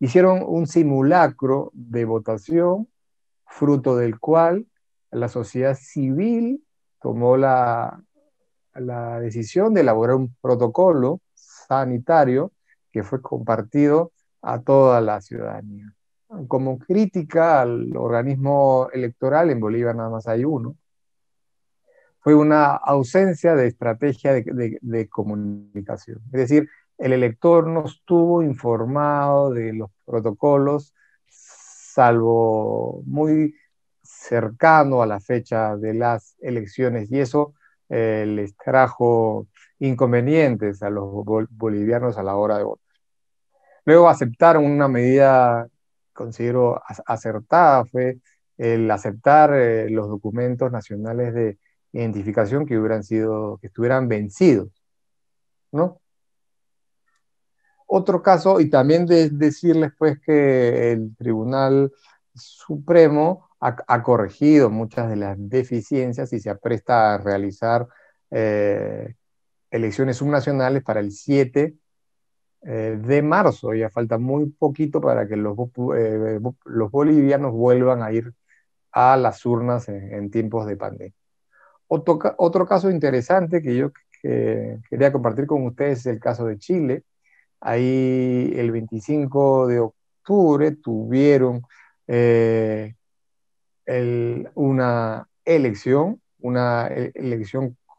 Hicieron un simulacro de votación, fruto del cual la sociedad civil tomó la decisión de elaborar un protocolo sanitario que fue compartido a toda la ciudadanía. Como crítica al organismo electoral, en Bolivia nada más hay uno, fue una ausencia de estrategia de comunicación. Es decir, el elector no estuvo informado de los protocolos, salvo muy cercano a la fecha de las elecciones, y eso les trajo inconvenientes a los bolivianos a la hora de votar. Luego aceptaron una medida, considero acertada, fue el aceptar los documentos nacionales de identificación que estuvieran vencidos, ¿no? Otro caso, y también decirles pues que el Tribunal Supremo ha corregido muchas de las deficiencias y se apresta a realizar elecciones subnacionales para el 7 de marzo. Ya falta muy poquito para que los bolivianos vuelvan a ir a las urnas en tiempos de pandemia. Otro caso interesante que yo quería compartir con ustedes es el caso de Chile. Ahí el 25 de octubre tuvieron una elección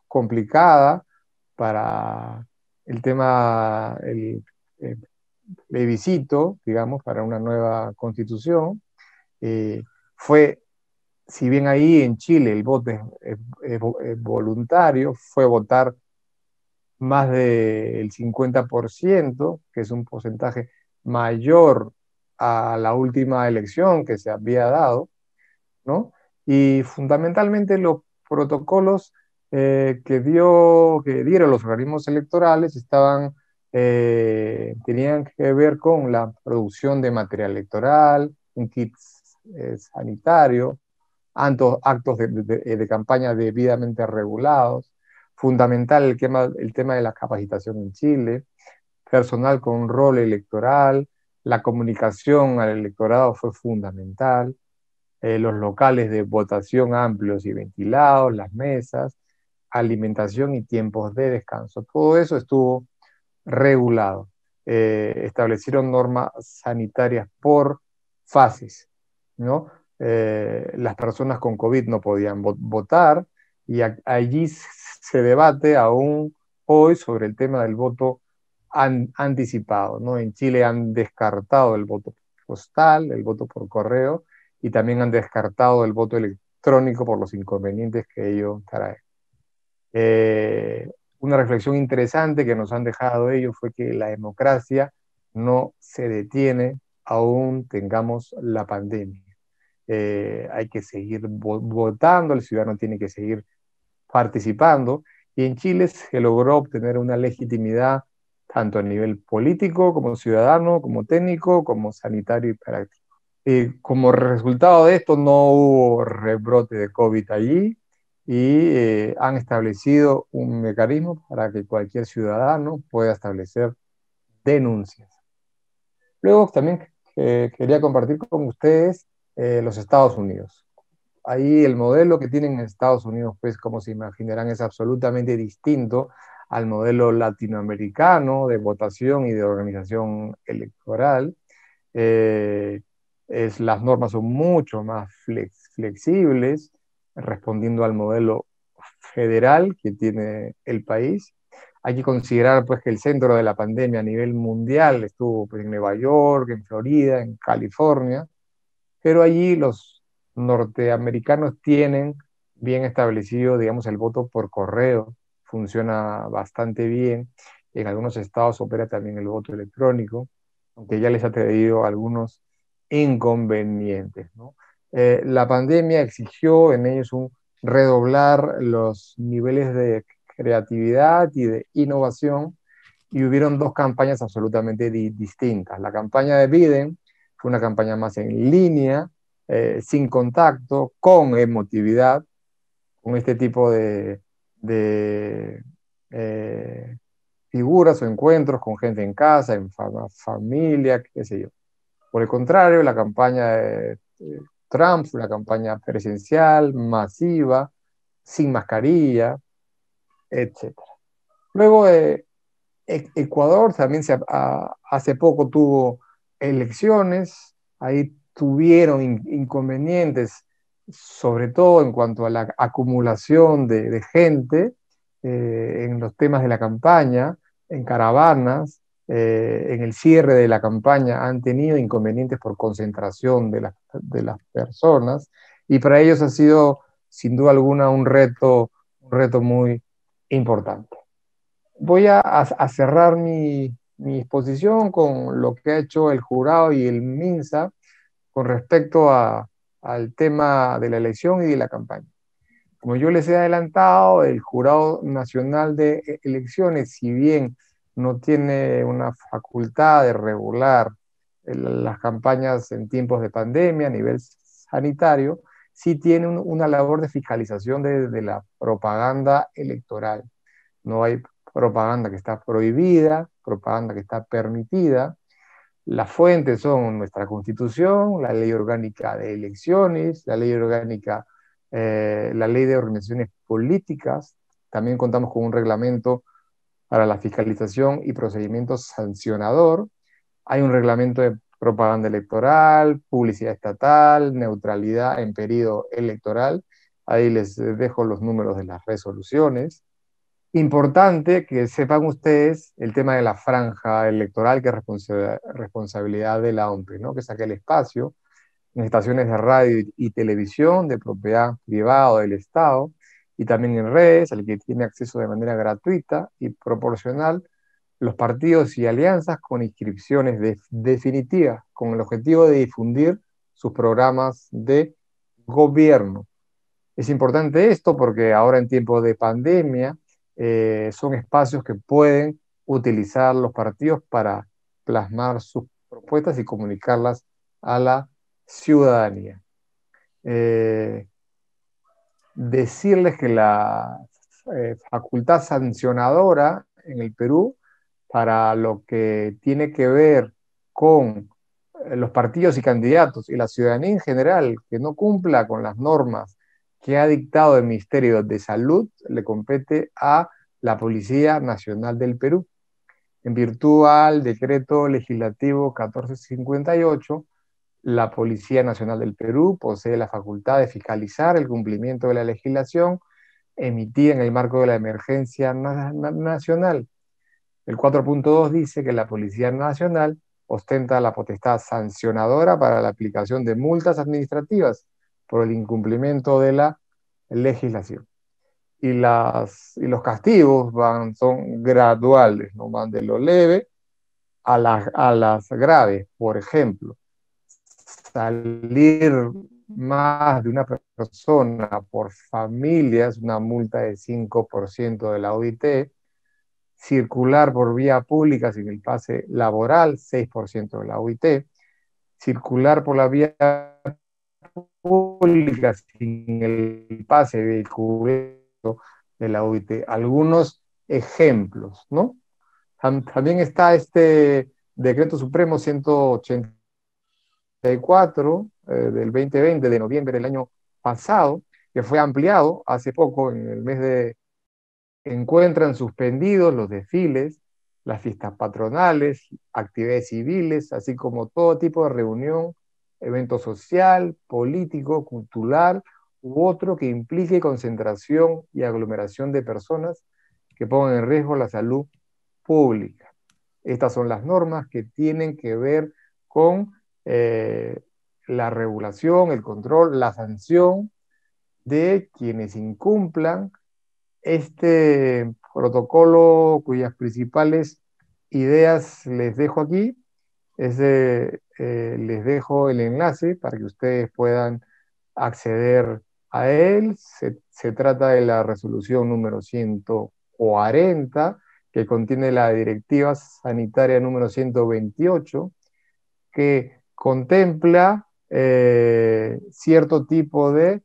complicada para el tema, el plebiscito, digamos, para una nueva constitución. Fue, si bien ahí en Chile el voto es voluntario, fue votar más del 50%, que es un porcentaje mayor a la última elección que se había dado, ¿no? Y fundamentalmente los protocolos que dieron los organismos electorales tenían que ver con la producción de material electoral, un kit sanitario, actos de campaña debidamente regulados, fundamental el tema de la capacitación en Chile, personal con rol electoral, la comunicación al electorado fue fundamental, los locales de votación amplios y ventilados, las mesas, alimentación y tiempos de descanso. Todo eso estuvo regulado. Establecieron normas sanitarias por fases, ¿no? Las personas con COVID no podían votar y allí se debate aún hoy sobre el tema del voto anticipado, ¿no? En Chile han descartado el voto postal, el voto por correo, y también han descartado el voto electrónico por los inconvenientes que ello trae. Una reflexión interesante que nos han dejado ellos fue que la democracia no se detiene aún tengamos la pandemia. Hay que seguir votando, el ciudadano tiene que seguir participando, y en Chile se logró obtener una legitimidad tanto a nivel político, como ciudadano, como técnico, como sanitario y práctico. Como resultado de esto no hubo rebrote de COVID allí, y han establecido un mecanismo para que cualquier ciudadano pueda establecer denuncias. Luego también quería compartir con ustedes los Estados Unidos. Ahí el modelo que tienen en Estados Unidos, pues como se imaginarán, es absolutamente distinto al modelo latinoamericano de votación y de organización electoral. Las normas son mucho más flexibles, respondiendo al modelo federal que tiene el país. Hay que considerar pues, que el centro de la pandemia a nivel mundial estuvo pues, en Nueva York, en Florida, en California, pero allí los norteamericanos tienen bien establecido, digamos, el voto por correo, funciona bastante bien. En algunos estados opera también el voto electrónico, aunque ya les ha traído algunos inconvenientes, ¿no? La pandemia exigió en ellos un redoblar los niveles de creatividad y de innovación, y hubieron dos campañas absolutamente distintas. La campaña de Biden fue una campaña más en línea, sin contacto, con emotividad, con este tipo de figuras o encuentros con gente en casa, en familia, qué sé yo. Por el contrario, la campaña de Trump fue una campaña presencial, masiva, sin mascarilla, etc. Luego, Ecuador también hace poco tuvo elecciones, ahí tuvieron inconvenientes, sobre todo en cuanto a la acumulación de gente en los temas de la campaña, en caravanas, en el cierre de la campaña han tenido inconvenientes por concentración de las personas, y para ellos ha sido sin duda alguna un reto muy importante. Voy a cerrar mi mi exposición con lo que ha hecho el jurado y el MINSA con respecto al tema de la elección y de la campaña. Como yo les he adelantado, el Jurado Nacional de Elecciones, si bien no tiene una facultad de regular las campañas en tiempos de pandemia a nivel sanitario, sí tiene una labor de fiscalización de la propaganda electoral. No hay propaganda que está prohibida, propaganda que está permitida. Las fuentes son nuestra Constitución, la Ley Orgánica de Elecciones, la Ley Orgánica, la Ley de Organizaciones Políticas. También contamos con un reglamento para la fiscalización y procedimiento sancionador. Hay un reglamento de propaganda electoral, publicidad estatal, neutralidad en periodo electoral. Ahí les dejo los números de las resoluciones. Importante que sepan ustedes el tema de la franja electoral, que es responsabilidad de la OMPE, ¿no? Que es aquel espacio en estaciones de radio y televisión de propiedad privada o del Estado, y también en redes, al que tiene acceso de manera gratuita y proporcional los partidos y alianzas con inscripciones definitivas, con el objetivo de difundir sus programas de gobierno. Es importante esto porque ahora en tiempos de pandemia son espacios que pueden utilizar los partidos para plasmar sus propuestas y comunicarlas a la ciudadanía. Decirles que la facultad sancionadora en el Perú para lo que tiene que ver con los partidos y candidatos y la ciudadanía en general que no cumpla con las normas que ha dictado el Ministerio de Salud, le compete a la Policía Nacional del Perú. En virtud al decreto legislativo 1458, la Policía Nacional del Perú posee la facultad de fiscalizar el cumplimiento de la legislación emitida en el marco de la emergencia nacional. El 4.2 dice que la Policía Nacional ostenta la potestad sancionadora para la aplicación de multas administrativas por el incumplimiento de la legislación. Y los castigos son graduales, no van de lo leve a las graves. Por ejemplo, salir más de una persona por familia es una multa de 5% de la OIT, circular por vía pública sin el pase laboral, 6% de la OIT, circular por la vía pública sin el pase vehicular de la OIT. Algunos ejemplos, ¿no? También está este Decreto Supremo 184 del 2020, de noviembre del año pasado, que fue ampliado hace poco, en el mes de... Encuentran suspendidos los desfiles, las fiestas patronales, actividades civiles, así como todo tipo de reunión, evento social, político, cultural u otro que implique concentración y aglomeración de personas que pongan en riesgo la salud pública. Estas son las normas que tienen que ver con la regulación, el control, la sanción de quienes incumplan este protocolo, cuyas principales ideas les dejo aquí. Les dejo el enlace para que ustedes puedan acceder a él. Se trata de la resolución número 140, que contiene la directiva sanitaria número 128, que contempla cierto tipo de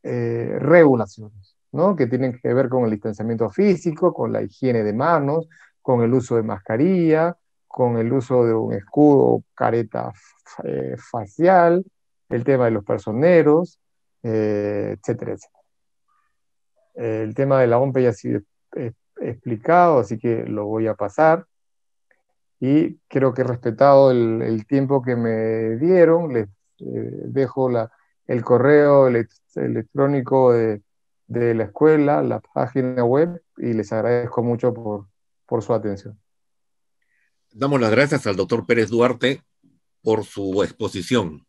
regulaciones, ¿no? Que tienen que ver con el distanciamiento físico, con la higiene de manos, con el uso de mascarilla, con el uso de un escudo, careta facial, el tema de los personeros, etcétera, etcétera. El tema de la OMPE ya ha sido explicado, así que lo voy a pasar. Y creo que he respetado el tiempo que me dieron. Les dejo el correo electrónico de la escuela, la página web, y les agradezco mucho por su atención. Damos las gracias al doctor Pérez Duarte por su exposición.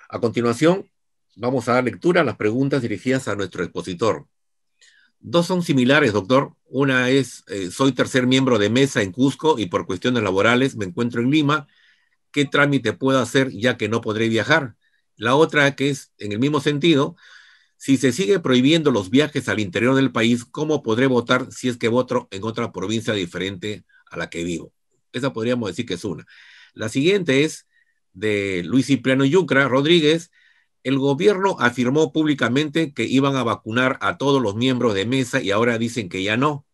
A continuación, vamos a dar lectura a las preguntas dirigidas a nuestro expositor. Dos son similares, doctor. Una es, soy tercer miembro de mesa en Cusco y por cuestiones laborales me encuentro en Lima. ¿Qué trámite puedo hacer ya que no podré viajar? La otra, que es en el mismo sentido, si se sigue prohibiendo los viajes al interior del país, ¿cómo podré votar si es que voto en otra provincia diferente a la que vivo? Esa podríamos decir que es una. La siguiente es de Luis Cipriano Yucra Rodríguez. El gobierno afirmó públicamente que iban a vacunar a todos los miembros de mesa y ahora dicen que ya no.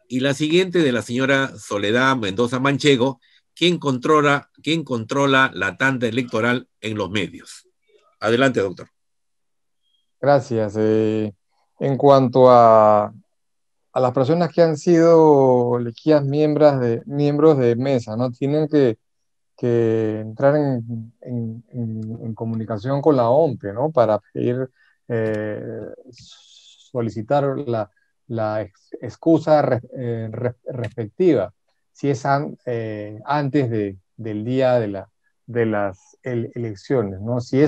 Y la siguiente de la señora Soledad Mendoza Manchego, quién controla la tanda electoral en los medios? Adelante, doctor. Gracias. En cuanto a las personas que han sido elegidas miembros de mesa, ¿no? Tienen que entrar en comunicación con la OMPE, ¿no? Para pedir, solicitar la excusa respectiva, si es antes del día de las elecciones, ¿no? Si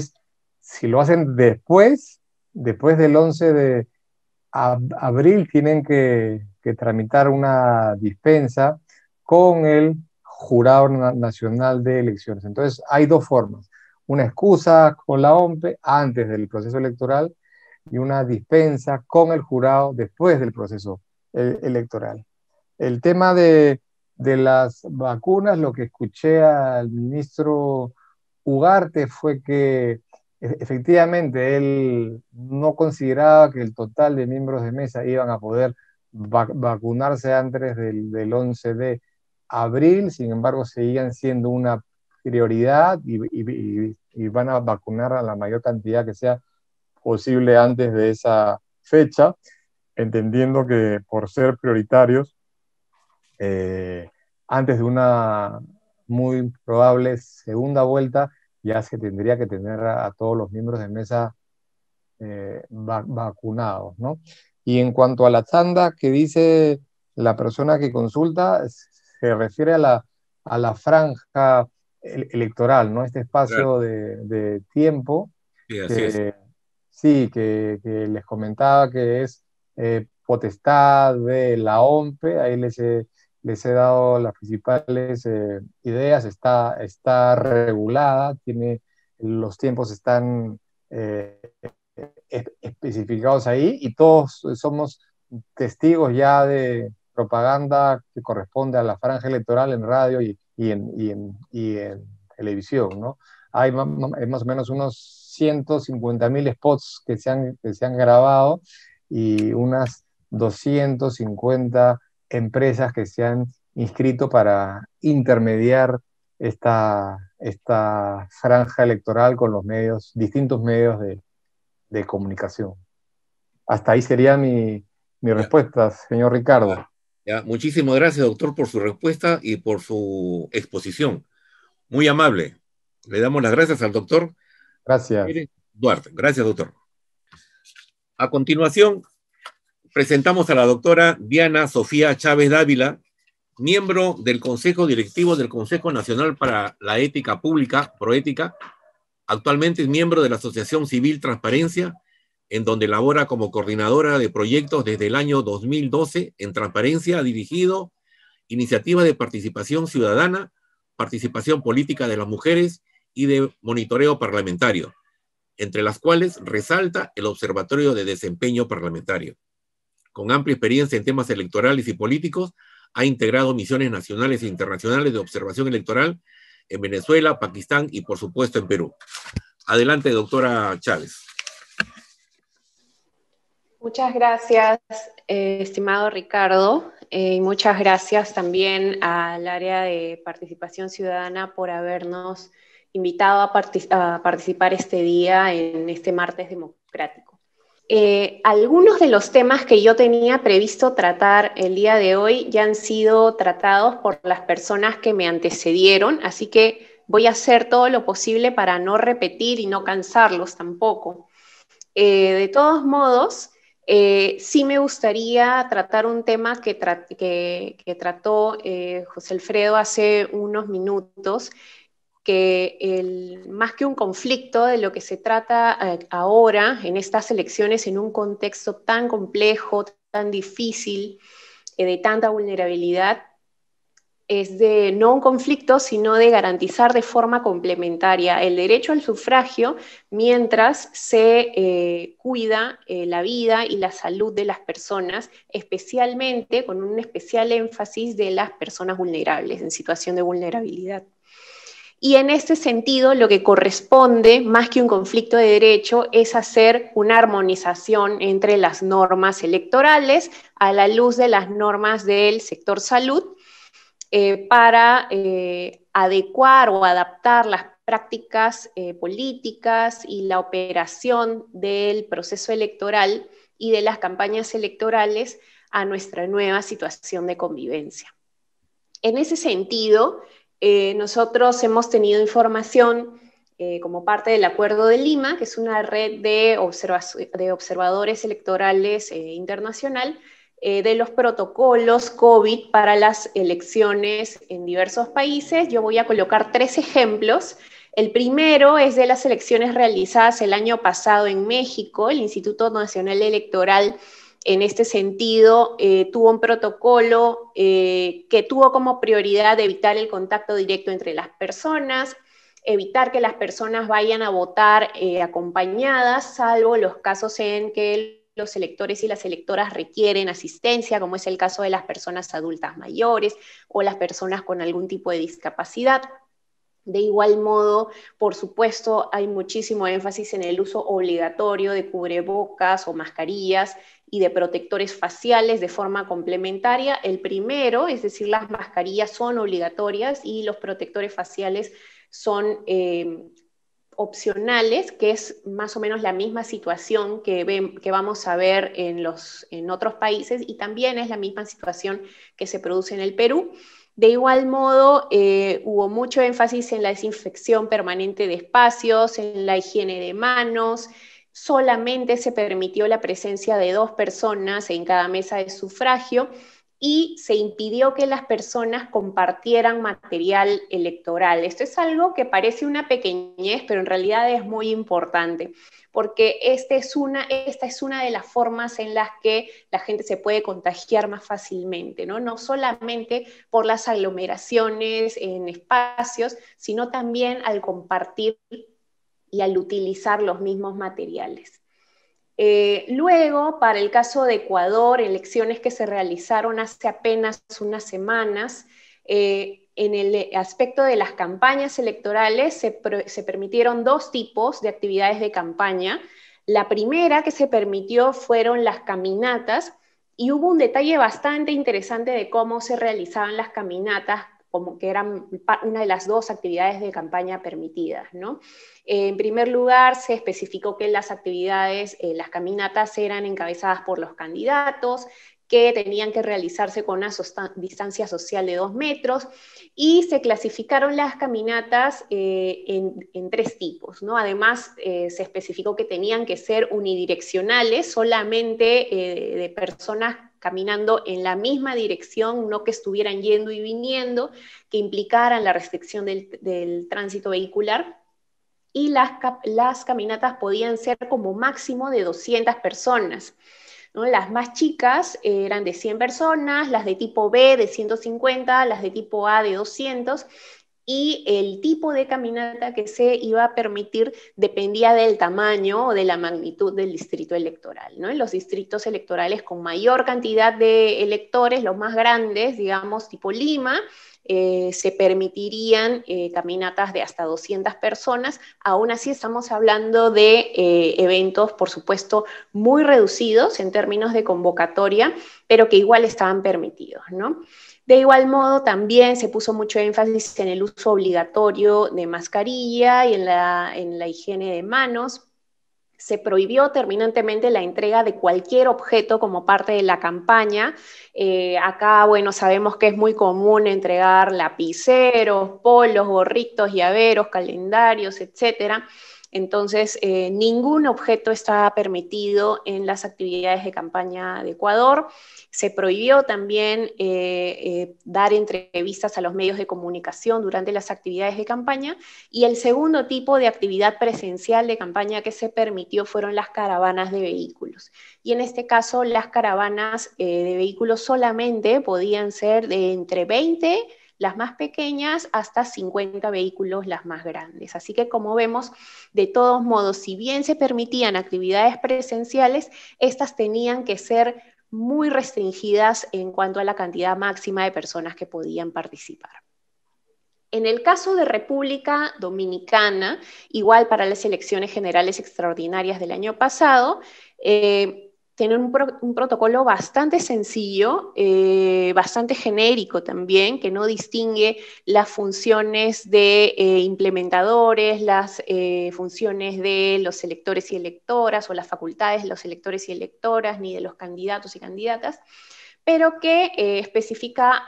lo hacen después del 11 de abril, tienen que tramitar una dispensa con el Jurado Nacional de Elecciones. Entonces, hay dos formas: una excusa con la OMPE antes del proceso electoral y una dispensa con el jurado después del proceso electoral. El tema de las vacunas, lo que escuché al ministro Ugarte fue que efectivamente él no consideraba que el total de miembros de mesa iban a poder vacunarse antes del 11 de abril, sin embargo seguían siendo una prioridad y van a vacunar a la mayor cantidad que sea posible antes de esa fecha, entendiendo que por ser prioritarios, antes de una muy probable segunda vuelta, ya se tendría que tener a todos los miembros de mesa vacunados, ¿no? Y en cuanto a la tanda que dice la persona que consulta, se refiere a la franja electoral, ¿no? Este Claro. espacio de tiempo Sí, así es. que sí, que les comentaba que es potestad de la OMPE. Ahí les he dado las principales ideas. Está regulada, los tiempos están eh, especificados ahí y todos somos testigos ya de propaganda que corresponde a la franja electoral en radio y en televisión, ¿no? Hay más o menos unos 150.000 spots que se han grabado y unas 250 empresas que se han inscrito para intermediar esta franja electoral con los distintos medios de comunicación. Hasta ahí sería mi Ya, respuesta, señor Ricardo. ya. Muchísimas gracias, doctor, por su respuesta y por su exposición. Muy amable. Le damos las gracias al doctor Gracias. Duarte. Gracias, doctor. A continuación, presentamos a la doctora Diana Sofía Chávez Dávila, miembro del Consejo Directivo del Consejo Nacional para la Ética Pública, Proética. Actualmente es miembro de la Asociación Civil Transparencia, en donde labora como coordinadora de proyectos desde el año 2012 en transparencia. Ha dirigido iniciativas de participación ciudadana, participación política de las mujeres y de monitoreo parlamentario, entre las cuales resalta el Observatorio de Desempeño Parlamentario. Con amplia experiencia en temas electorales y políticos, ha integrado misiones nacionales e internacionales de observación electoral en Venezuela, Pakistán y, por supuesto, en Perú. Adelante, doctora Chávez. Muchas gracias, estimado Ricardo, y muchas gracias también al área de participación ciudadana por habernos invitado a participar este día en este martes democrático. Algunos de los temas que yo tenía previsto tratar el día de hoy ya han sido tratados por las personas que me antecedieron, así que voy a hacer todo lo posible para no repetir y no cansarlos tampoco. De todos modos, sí me gustaría tratar un tema que trató José Alfredo hace unos minutos, que más que un conflicto, de lo que se trata ahora en estas elecciones, en un contexto tan complejo, tan difícil, de tanta vulnerabilidad, es de no un conflicto, sino de garantizar de forma complementaria el derecho al sufragio mientras se cuida la vida y la salud de las personas, especialmente con un especial énfasis de las personas vulnerables, en situación de vulnerabilidad. Y en este sentido, lo que corresponde, más que un conflicto de derecho, es hacer una armonización entre las normas electorales a la luz de las normas del sector salud, para adecuar o adaptar las prácticas políticas y la operación del proceso electoral y de las campañas electorales a nuestra nueva situación de convivencia. En ese sentido, nosotros hemos tenido información como parte del Acuerdo de Lima, que es una red de observadores electorales internacional, de los protocolos COVID para las elecciones en diversos países. Yo voy a colocar 3 ejemplos. El primero es de las elecciones realizadas el año pasado en México. El Instituto Nacional Electoral, en este sentido, tuvo un protocolo que tuvo como prioridad evitar el contacto directo entre las personas, evitar que las personas vayan a votar acompañadas, salvo los casos en que los electores y las electoras requieren asistencia, como es el caso de las personas adultas mayores o las personas con algún tipo de discapacidad. De igual modo, por supuesto, hay muchísimo énfasis en el uso obligatorio de cubrebocas o mascarillas y de protectores faciales de forma complementaria. El primero, es decir, las mascarillas son obligatorias y los protectores faciales son opcionales, que es más o menos la misma situación que vamos a ver en otros países, y también es la misma situación que se produce en el Perú. De igual modo, hubo mucho énfasis en la desinfección permanente de espacios, en la higiene de manos. Solamente se permitió la presencia de 2 personas en cada mesa de sufragio y se impidió que las personas compartieran material electoral. Esto es algo que parece una pequeñez, pero en realidad es muy importante, porque esta es una de las formas en las que la gente se puede contagiar más fácilmente, ¿no? No solamente por las aglomeraciones en espacios, sino también al compartir y al utilizar los mismos materiales. Luego, para el caso de Ecuador, elecciones que se realizaron hace apenas unas semanas, en el aspecto de las campañas electorales se permitieron 2 tipos de actividades de campaña. La primera que se permitió fueron las caminatas, y hubo un detalle bastante interesante de cómo se realizaban las caminatas, como que eran una de las 2 actividades de campaña permitidas, ¿no? En primer lugar, se especificó que las actividades, las caminatas eran encabezadas por los candidatos, que tenían que realizarse con una distancia social de 2 metros, y se clasificaron las caminatas en 3 tipos, ¿no? Además, se especificó que tenían que ser unidireccionales, solamente de personas caminando en la misma dirección, no que estuvieran yendo y viniendo, que implicaran la restricción del tránsito vehicular. Y las caminatas podían ser como máximo de 200 personas, ¿no? Las más chicas eran de 100 personas, las de tipo B de 150, las de tipo A de 200, y el tipo de caminata que se iba a permitir dependía del tamaño o de la magnitud del distrito electoral, ¿no? En los distritos electorales con mayor cantidad de electores, los más grandes, digamos, tipo Lima, se permitirían caminatas de hasta 200 personas. Aún así estamos hablando de eventos, por supuesto, muy reducidos en términos de convocatoria, pero que igual estaban permitidos, ¿no? De igual modo, también se puso mucho énfasis en el uso obligatorio de mascarilla y en la higiene de manos. Se prohibió terminantemente la entrega de cualquier objeto como parte de la campaña. Acá, bueno, sabemos que es muy común entregar lapiceros, polos, gorritos, llaveros, calendarios, etcétera. Entonces, ningún objeto estaba permitido en las actividades de campaña de Ecuador. Se prohibió también dar entrevistas a los medios de comunicación durante las actividades de campaña, y el segundo tipo de actividad presencial de campaña que se permitió fueron las caravanas de vehículos. Y en este caso, las caravanas de vehículos solamente podían ser de entre 20, las más pequeñas, hasta 50 vehículos, las más grandes. Así que, como vemos, de todos modos, si bien se permitían actividades presenciales, estas tenían que ser muy restringidas en cuanto a la cantidad máxima de personas que podían participar. En el caso de República Dominicana, igual para las elecciones generales extraordinarias del año pasado, tienen un protocolo bastante sencillo, bastante genérico también, que no distingue las funciones de implementadores, las funciones de los electores y electoras, o las facultades de los electores y electoras, ni de los candidatos y candidatas, pero que especifica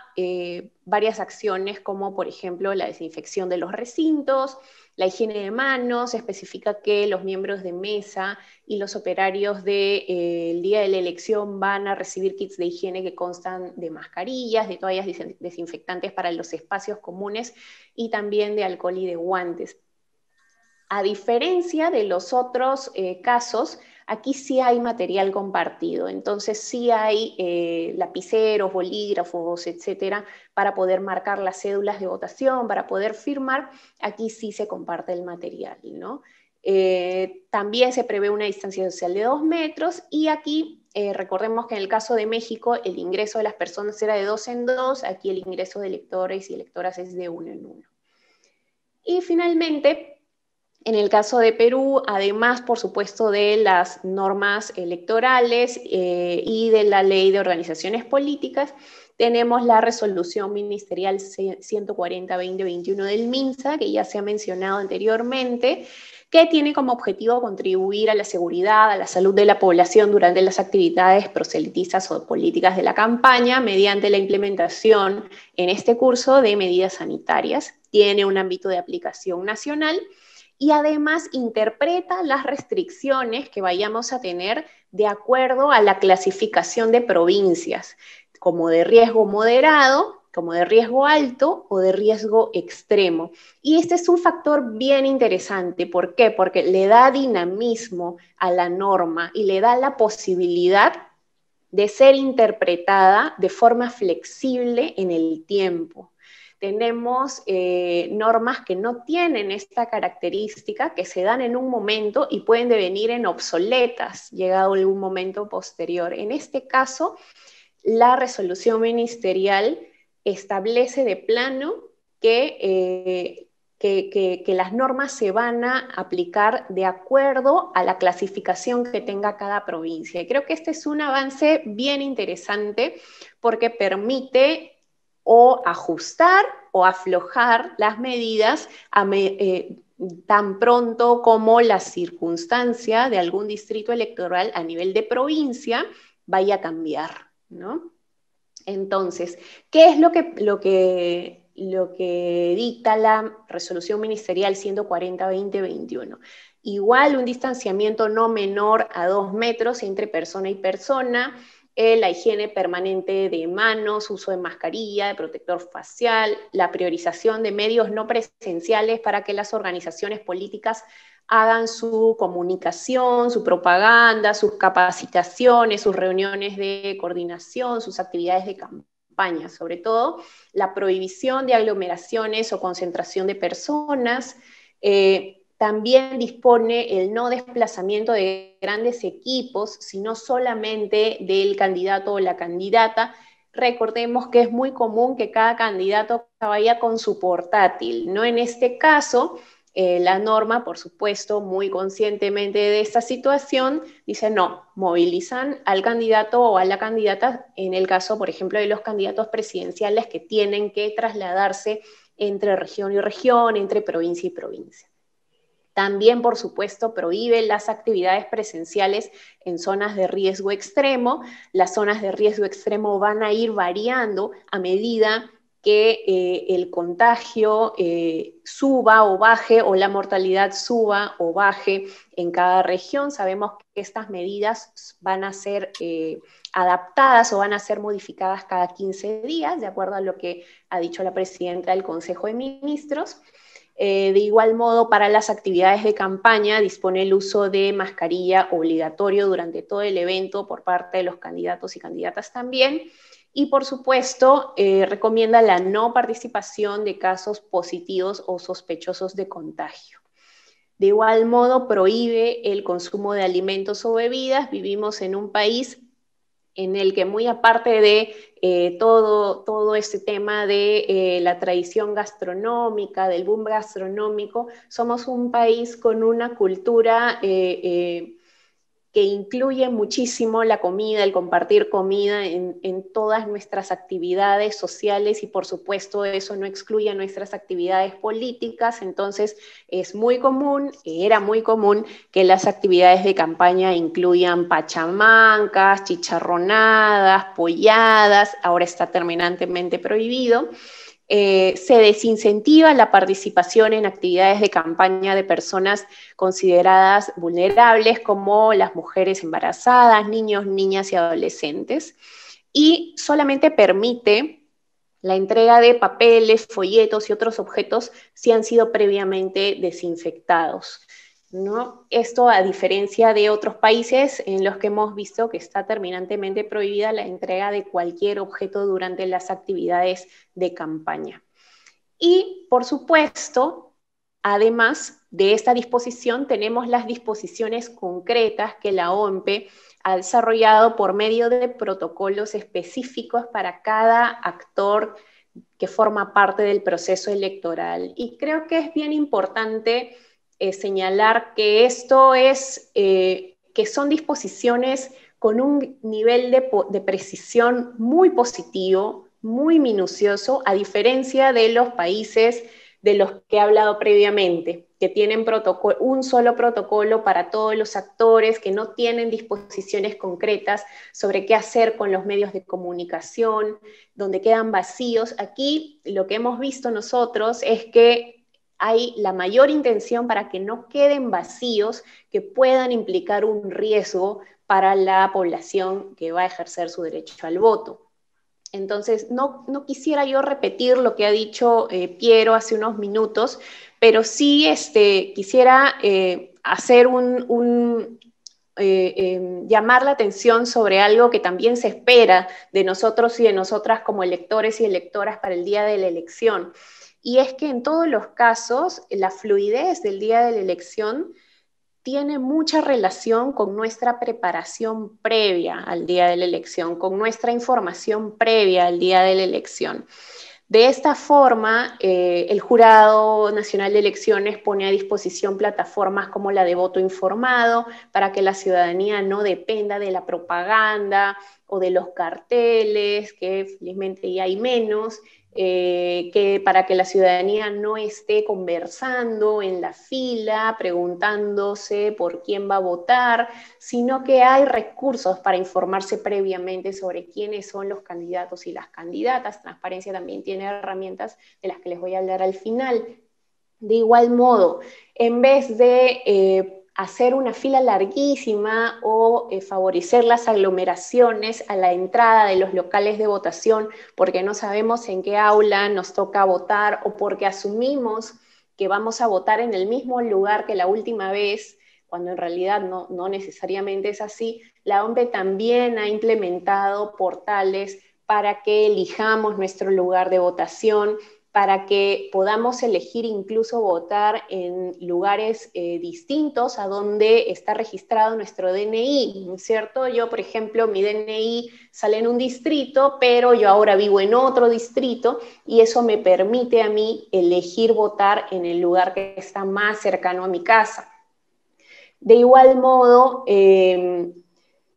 varias acciones, como por ejemplo la desinfección de los recintos, la higiene de manos. Especifica que los miembros de mesa y los operarios del día de la elección van a recibir kits de higiene que constan de mascarillas, de toallas desinfectantes para los espacios comunes, y también de alcohol y de guantes. A diferencia de los otros casos, aquí sí hay material compartido, entonces sí hay lapiceros, bolígrafos, etcétera, para poder marcar las cédulas de votación, para poder firmar. Aquí sí se comparte el material, ¿no? También se prevé una distancia social de 2 metros, y aquí recordemos que en el caso de México el ingreso de las personas era de 2 en 2, aquí el ingreso de electores y electoras es de 1 en 1. Y finalmente, en el caso de Perú, además, por supuesto, de las normas electorales y de la Ley de Organizaciones Políticas, tenemos la Resolución Ministerial 140-2021 del MINSA, que ya se ha mencionado anteriormente, que tiene como objetivo contribuir a la seguridad, a la salud de la población durante las actividades proselitistas o políticas de la campaña, mediante la implementación en este curso de medidas sanitarias. Tiene un ámbito de aplicación nacional, y además interpreta las restricciones que vayamos a tener de acuerdo a la clasificación de provincias, como de riesgo moderado, como de riesgo alto o de riesgo extremo. Y este es un factor bien interesante. ¿Por qué? Porque le da dinamismo a la norma y le da la posibilidad de ser interpretada de forma flexible en el tiempo. Tenemos normas que no tienen esta característica, que se dan en un momento y pueden devenir en obsoletas llegado algún momento posterior. En este caso, la resolución ministerial establece de plano que las normas se van a aplicar de acuerdo a la clasificación que tenga cada provincia. Y creo que este es un avance bien interesante, porque permite o ajustar o aflojar las medidas tan pronto como la circunstancia de algún distrito electoral a nivel de provincia vaya a cambiar, ¿no? Entonces, ¿qué es lo que dicta la Resolución Ministerial 140-2021? Igual, un distanciamiento no menor a 2 metros entre persona y persona, la higiene permanente de manos, uso de mascarilla, de protector facial, la priorización de medios no presenciales para que las organizaciones políticas hagan su comunicación, su propaganda, sus capacitaciones, sus reuniones de coordinación, sus actividades de campaña. Sobre todo, la prohibición de aglomeraciones o concentración de personas. También dispone el no desplazamiento de grandes equipos, sino solamente del candidato o la candidata. Recordemos que es muy común que cada candidato vaya con su portátil, ¿no? En este caso, la norma, por supuesto, muy conscientemente de esta situación, dice no, movilizan al candidato o a la candidata, en el caso, por ejemplo, de los candidatos presidenciales que tienen que trasladarse entre región y región, entre provincia y provincia. También, por supuesto, prohíbe las actividades presenciales en zonas de riesgo extremo. Las zonas de riesgo extremo van a ir variando a medida que el contagio suba o baje, o la mortalidad suba o baje en cada región. Sabemos que estas medidas van a ser adaptadas o van a ser modificadas cada 15 días, de acuerdo a lo que ha dicho la presidenta del Consejo de Ministros. De igual modo, para las actividades de campaña dispone el uso de mascarilla obligatorio durante todo el evento por parte de los candidatos y candidatas también. Y por supuesto, recomienda la no participación de casos positivos o sospechosos de contagio. De igual modo, prohíbe el consumo de alimentos o bebidas. Vivimos en un país en el que, muy aparte de todo este tema de la tradición gastronómica, del boom gastronómico, somos un país con una cultura que incluye muchísimo la comida, el compartir comida en todas nuestras actividades sociales, y por supuesto eso no excluye nuestras actividades políticas. Entonces es muy común, era muy común, que las actividades de campaña incluyan pachamancas, chicharronadas, polladas. Ahora está terminantemente prohibido. Se desincentiva la participación en actividades de campaña de personas consideradas vulnerables, como las mujeres embarazadas, niños, niñas y adolescentes, y solamente permite la entrega de papeles, folletos y otros objetos si han sido previamente desinfectados, ¿no? Esto, a diferencia de otros países en los que hemos visto que está terminantemente prohibida la entrega de cualquier objeto durante las actividades de campaña. Y, por supuesto, además de esta disposición, tenemos las disposiciones concretas que la OMP ha desarrollado por medio de protocolos específicos para cada actor que forma parte del proceso electoral. Y creo que es bien importante señalar que esto es, que son disposiciones con un nivel de precisión muy positivo, muy minucioso, a diferencia de los países de los que he hablado previamente, que tienen un solo protocolo para todos los actores, que no tienen disposiciones concretas sobre qué hacer con los medios de comunicación, donde quedan vacíos. Aquí lo que hemos visto nosotros es que hay la mayor intención para que no queden vacíos que puedan implicar un riesgo para la población que va a ejercer su derecho al voto. Entonces, no quisiera yo repetir lo que ha dicho Piero hace unos minutos, pero sí quisiera hacer llamar la atención sobre algo que también se espera de nosotros y de nosotras como electores y electoras para el día de la elección. Y es que en todos los casos, la fluidez del día de la elección tiene mucha relación con nuestra preparación previa al día de la elección, con nuestra información previa al día de la elección. De esta forma, el Jurado Nacional de Elecciones pone a disposición plataformas como la de voto informado, para que la ciudadanía no dependa de la propaganda o de los carteles, que felizmente ya hay menos, para que la ciudadanía no esté conversando en la fila, preguntándose por quién va a votar, sino que hay recursos para informarse previamente sobre quiénes son los candidatos y las candidatas. Transparencia también tiene herramientas de las que les voy a hablar al final. De igual modo, en vez de hacer una fila larguísima o favorecer las aglomeraciones a la entrada de los locales de votación, porque no sabemos en qué aula nos toca votar, o porque asumimos que vamos a votar en el mismo lugar que la última vez, cuando en realidad no necesariamente es así, la OMP también ha implementado portales para que elijamos nuestro lugar de votación, para que podamos elegir incluso votar en lugares distintos a donde está registrado nuestro DNI, ¿no es cierto? Yo, por ejemplo, mi DNI sale en un distrito, pero yo ahora vivo en otro distrito, y eso me permite a mí elegir votar en el lugar que está más cercano a mi casa. De igual modo,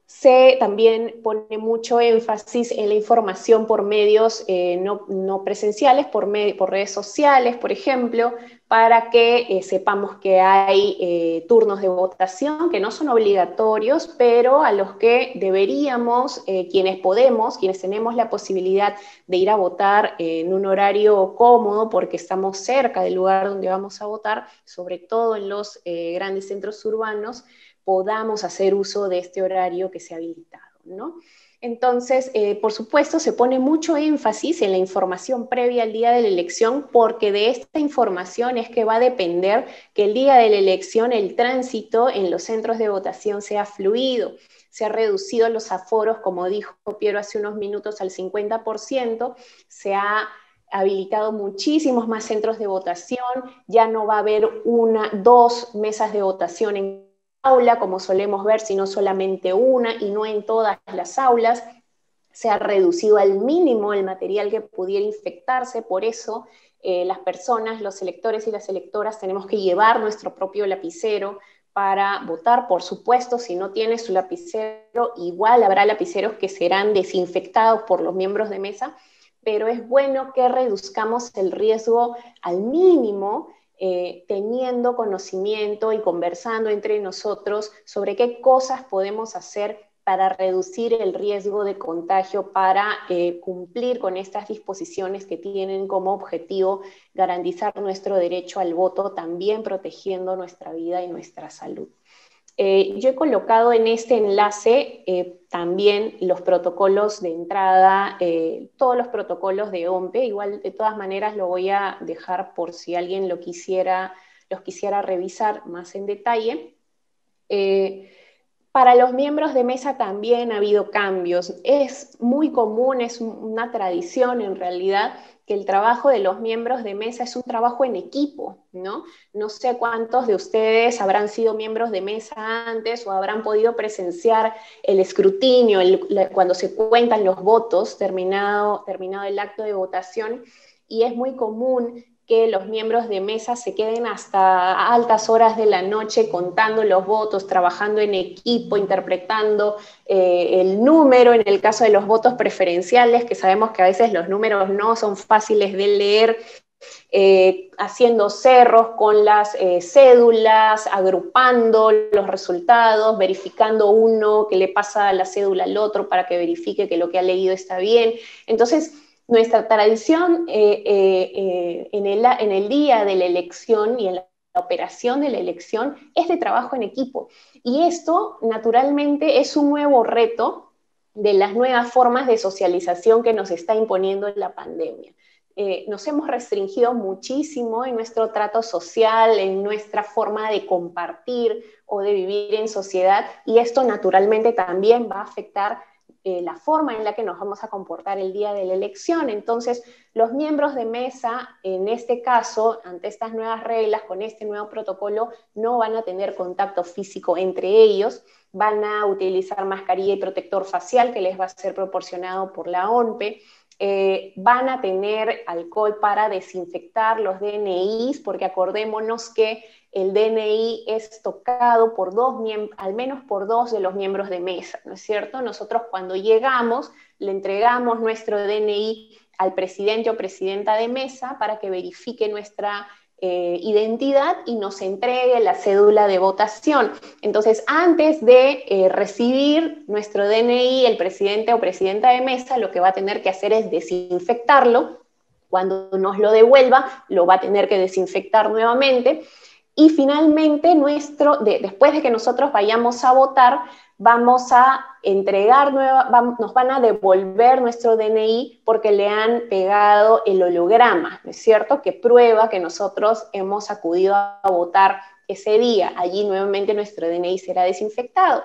Se también pone mucho énfasis en la información por medios no presenciales, por redes sociales, por ejemplo, para que sepamos que hay turnos de votación que no son obligatorios, pero a los que deberíamos, quienes podemos, quienes tenemos la posibilidad de ir a votar en un horario cómodo, porque estamos cerca del lugar donde vamos a votar, sobre todo en los grandes centros urbanos, podamos hacer uso de este horario que se ha habilitado, ¿no? Entonces, por supuesto, se pone mucho énfasis en la información previa al día de la elección, porque de esta información es que va a depender que el día de la elección el tránsito en los centros de votación sea fluido. Se ha reducido los aforos, como dijo Piero hace unos minutos, al 50%, se ha habilitado muchísimos más centros de votación, ya no va a haber dos mesas de votación en aula, como solemos ver, sino solamente una y no en todas las aulas. Se ha reducido al mínimo el material que pudiera infectarse, por eso las personas, los electores y las electoras tenemos que llevar nuestro propio lapicero para votar. Por supuesto, si no tiene su lapicero, igual habrá lapiceros que serán desinfectados por los miembros de mesa, pero es bueno que reduzcamos el riesgo al mínimo, teniendo conocimiento y conversando entre nosotros sobre qué cosas podemos hacer para reducir el riesgo de contagio, para cumplir con estas disposiciones que tienen como objetivo garantizar nuestro derecho al voto, también protegiendo nuestra vida y nuestra salud. Yo he colocado en este enlace también los protocolos de entrada, todos los protocolos de OMPE. Igual de todas maneras lo voy a dejar por si alguien los quisiera revisar más en detalle. Para los miembros de mesa también ha habido cambios. Es muy común, es una tradición en realidad, que el trabajo de los miembros de mesa es un trabajo en equipo, ¿no? No sé cuántos de ustedes habrán sido miembros de mesa antes o habrán podido presenciar el escrutinio, cuando se cuentan los votos, terminado el acto de votación, y es muy común que los miembros de mesa se queden hasta altas horas de la noche contando los votos, trabajando en equipo, interpretando el número, en el caso de los votos preferenciales, que sabemos que a veces los números no son fáciles de leer, haciendo cerros con las cédulas, agrupando los resultados, verificando uno que le pasa la cédula al otro para que verifique que lo que ha leído está bien. Entonces, nuestra tradición en el día de la elección y en la operación de la elección es de trabajo en equipo. Y esto, naturalmente, es un nuevo reto de las nuevas formas de socialización que nos está imponiendo la pandemia. Nos hemos restringido muchísimo en nuestro trato social, en nuestra forma de compartir o de vivir en sociedad, y esto naturalmente también va a afectar la forma en la que nos vamos a comportar el día de la elección. Entonces, los miembros de mesa, en este caso, ante estas nuevas reglas, con este nuevo protocolo, no van a tener contacto físico entre ellos, van a utilizar mascarilla y protector facial que les va a ser proporcionado por la OMPE, van a tener alcohol para desinfectar los DNIs, porque acordémonos que el DNI es tocado por al menos por dos de los miembros de mesa, ¿no es cierto? Nosotros cuando llegamos le entregamos nuestro DNI al presidente o presidenta de mesa para que verifique nuestra identidad y nos entregue la cédula de votación. Entonces, antes de recibir nuestro DNI, el presidente o presidenta de mesa lo que va a tener que hacer es desinfectarlo. Cuando nos lo devuelva, lo va a tener que desinfectar nuevamente. Y finalmente, después de que nosotros vayamos a votar, vamos a entregar, nos van a devolver nuestro DNI porque le han pegado el holograma, ¿no es cierto?, que prueba que nosotros hemos acudido a votar ese día. Allí nuevamente nuestro DNI será desinfectado.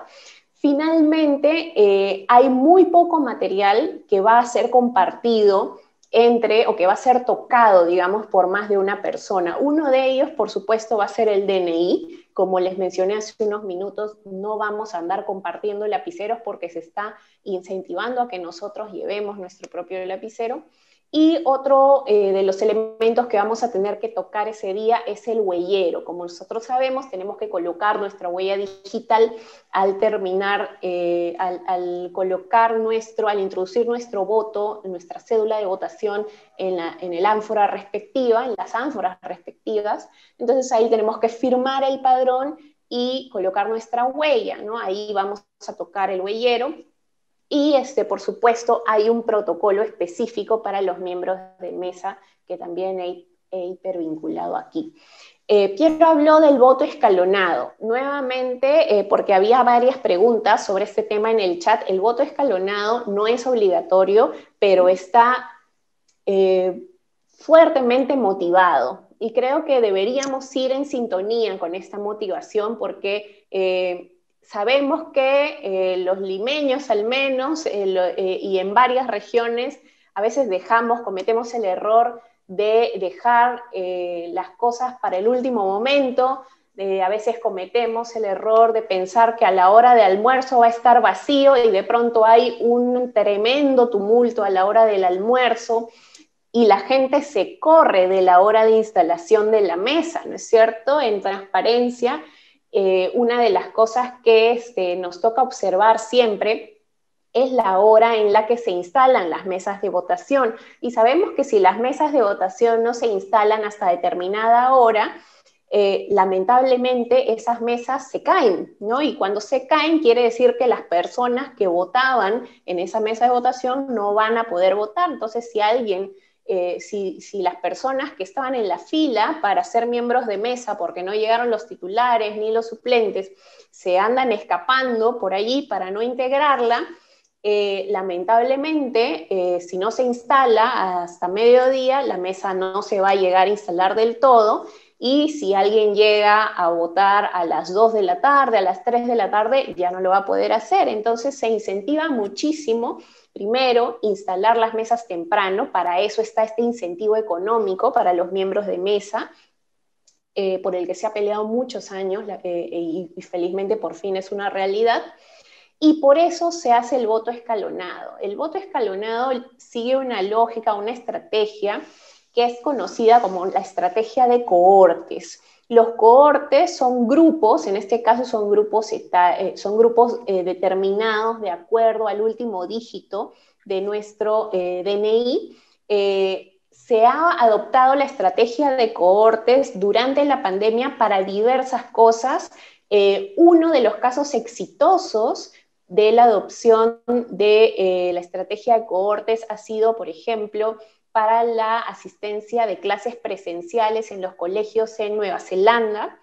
Finalmente, hay muy poco material que va a ser compartido o que va a ser tocado, digamos, por más de una persona. Uno de ellos, por supuesto, va a ser el DNI. Como les mencioné hace unos minutos, no vamos a andar compartiendo lapiceros porque se está incentivando a que nosotros llevemos nuestro propio lapicero. Y otro de los elementos que vamos a tener que tocar ese día es el huellero. Como nosotros sabemos, tenemos que colocar nuestra huella digital al terminar, al introducir nuestro voto, nuestra cédula de votación en el ánfora respectiva, en las ánforas respectivas. Entonces ahí tenemos que firmar el padrón y colocar nuestra huella, ¿no? Ahí vamos a tocar el huellero. Y por supuesto hay un protocolo específico para los miembros de mesa que también he hipervinculado aquí. Piero habló del voto escalonado. Nuevamente, porque había varias preguntas sobre este tema en el chat, el voto escalonado no es obligatorio, pero está fuertemente motivado. Y creo que deberíamos ir en sintonía con esta motivación porque sabemos que los limeños al menos, y en varias regiones, a veces cometemos el error de dejar las cosas para el último momento. A veces cometemos el error de pensar que a la hora de almuerzo va a estar vacío y de pronto hay un tremendo tumulto a la hora del almuerzo y la gente se corre de la hora de instalación de la mesa, ¿no es cierto? En transparencia, una de las cosas que nos toca observar siempre es la hora en la que se instalan las mesas de votación. Y sabemos que si las mesas de votación no se instalan hasta determinada hora, lamentablemente esas mesas se caen, ¿no? Y cuando se caen quiere decir que las personas que votaban en esa mesa de votación no van a poder votar. Entonces, si las personas que estaban en la fila para ser miembros de mesa porque no llegaron los titulares ni los suplentes se andan escapando por allí para no integrarla, lamentablemente, si no se instala hasta mediodía, la mesa no se va a llegar a instalar del todo, y si alguien llega a votar a las 2 de la tarde, a las 3 de la tarde, ya no lo va a poder hacer. Entonces se incentiva muchísimo, primero, instalar las mesas temprano. Para eso está este incentivo económico para los miembros de mesa, por el que se ha peleado muchos años, y felizmente por fin es una realidad. Y por eso se hace el voto escalonado. El voto escalonado sigue una lógica, una estrategia que es conocida como la estrategia de cohortes. Los cohortes son grupos, en este caso son grupos determinados de acuerdo al último dígito de nuestro DNI. Se ha adoptado la estrategia de cohortes durante la pandemia para diversas cosas. Uno de los casos exitosos de la adopción de la estrategia de cohortes ha sido, por ejemplo, para la asistencia de clases presenciales en los colegios en Nueva Zelanda,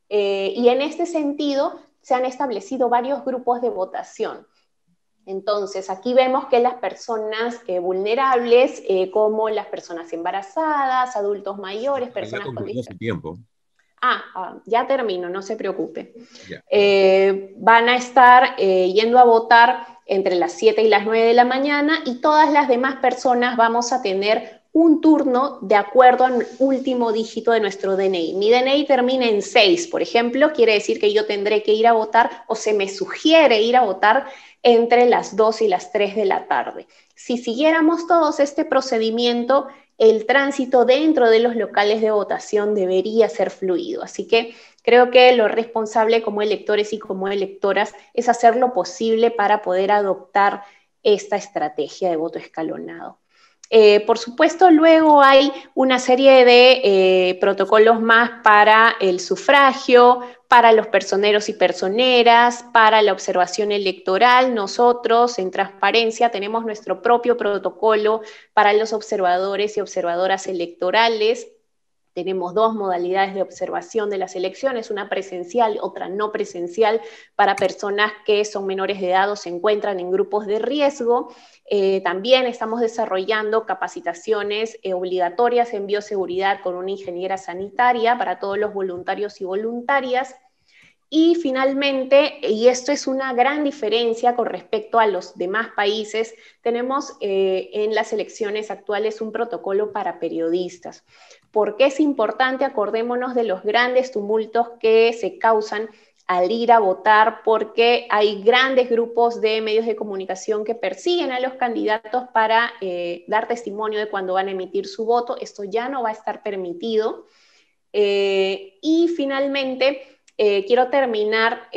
y en este sentido se han establecido varios grupos de votación. Entonces, aquí vemos que las personas vulnerables, como las personas embarazadas, adultos mayores, personas con discapacidad. Ya termino, no se preocupe. Van a estar yendo a votar entre las 7 y las 9 de la mañana, y todas las demás personas vamos a tener un turno de acuerdo al último dígito de nuestro DNI. Mi DNI termina en 6, por ejemplo, quiere decir que yo tendré que ir a votar, o se me sugiere ir a votar entre las 2 y las 3 de la tarde. Si siguiéramos todos este procedimiento, el tránsito dentro de los locales de votación debería ser fluido. Así que creo que lo responsable como electores y como electoras es hacer lo posible para poder adoptar esta estrategia de voto escalonado. Por supuesto, luego hay una serie de protocolos más para el sufragio, para los personeros y personeras, para la observación electoral. Nosotros, en Transparencia, tenemos nuestro propio protocolo para los observadores y observadoras electorales. Tenemos 2 modalidades de observación de las elecciones, una presencial, otra no presencial, para personas que son menores de edad o se encuentran en grupos de riesgo. También estamos desarrollando capacitaciones obligatorias en bioseguridad con una ingeniera sanitaria para todos los voluntarios y voluntarias. Y finalmente, y esto es una gran diferencia con respecto a los demás países, tenemos en las elecciones actuales un protocolo para periodistas. ¿Por qué es importante? Acordémonos de los grandes tumultos que se causan al ir a votar, porque hay grandes grupos de medios de comunicación que persiguen a los candidatos para dar testimonio de cuando van a emitir su voto. Esto ya no va a estar permitido. Y finalmente, quiero terminar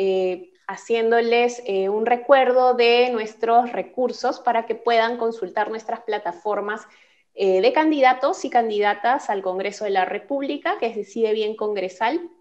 haciéndoles un recuerdo de nuestros recursos para que puedan consultar nuestras plataformas de candidatos y candidatas al Congreso de la República, que es Decide Bien Congresal,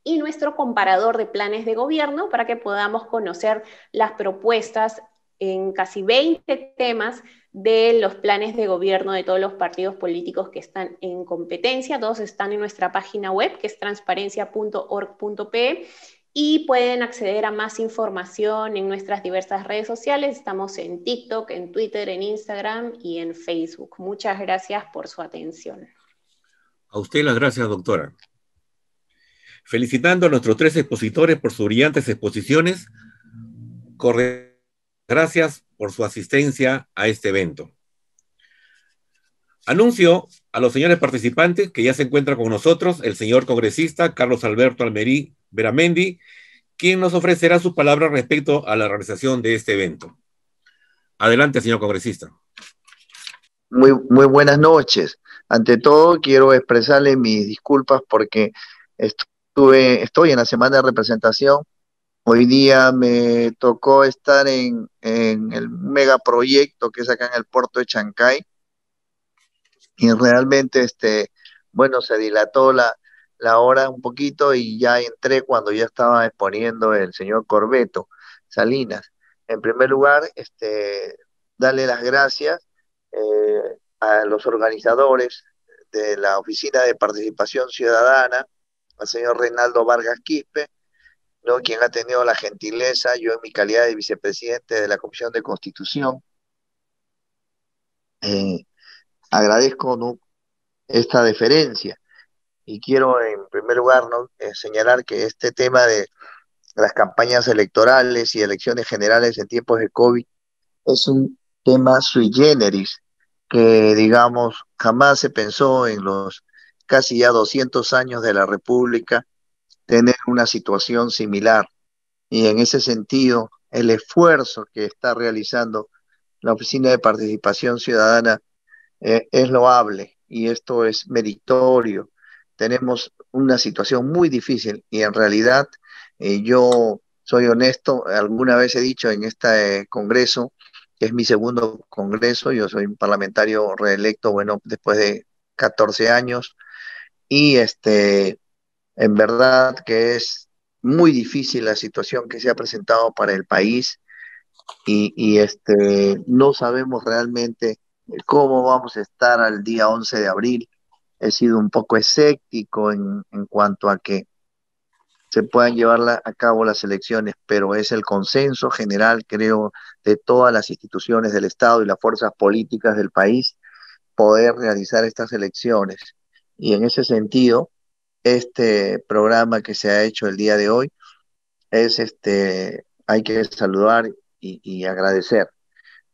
y nuestro comparador de planes de gobierno para que podamos conocer las propuestas en casi 20 temas de los planes de gobierno de todos los partidos políticos que están en competencia. Todos están en nuestra página web, que es transparencia.org.pe, y pueden acceder a más información en nuestras diversas redes sociales. Estamos en TikTok, en Twitter, en Instagram y en Facebook. Muchas gracias por su atención. A usted las gracias, doctora. Felicitando a nuestros 3 expositores por sus brillantes exposiciones, gracias por su asistencia a este evento. Anuncio a los señores participantes que ya se encuentra con nosotros el señor congresista Carlos Alberto Almerí Beramendi, quien nos ofrecerá sus palabras respecto a la realización de este evento. Adelante, señor congresista. Muy buenas noches. Ante todo, quiero expresarle mis disculpas porque estoy en la semana de representación. Hoy día me tocó estar en el megaproyecto que es acá en el puerto de Chancay, y realmente, bueno, se dilató la hora un poquito y ya entré cuando ya estaba exponiendo el señor Corbeto Salinas. En primer lugar, darle las gracias a los organizadores de la Oficina de Participación Ciudadana, al señor Reinaldo Vargas Quispe, ¿no?, quien ha tenido la gentileza, yo en mi calidad de vicepresidente de la Comisión de Constitución, agradezco, ¿no?, esta deferencia, y quiero en primer lugar, ¿no?, señalar que este tema de las campañas electorales y elecciones generales en tiempos de COVID es un tema sui generis, que digamos jamás se pensó en los casi ya 200 años de la República tener una situación similar. Y en ese sentido, el esfuerzo que está realizando la Oficina de Participación Ciudadana es loable, y esto es meritorio. Tenemos una situación muy difícil y en realidad, yo soy honesto, alguna vez he dicho en este congreso, que es mi segundo congreso, yo soy un parlamentario reelecto, bueno, después de 14 años, y en verdad que es muy difícil la situación que se ha presentado para el país, y no sabemos realmente cómo vamos a estar al día 11 de abril. He sido un poco escéptico en cuanto a que se puedan llevar a cabo las elecciones, pero es el consenso general, creo, de todas las instituciones del Estado y las fuerzas políticas del país poder realizar estas elecciones. Y en ese sentido, este programa que se ha hecho el día de hoy es hay que saludar y agradecer.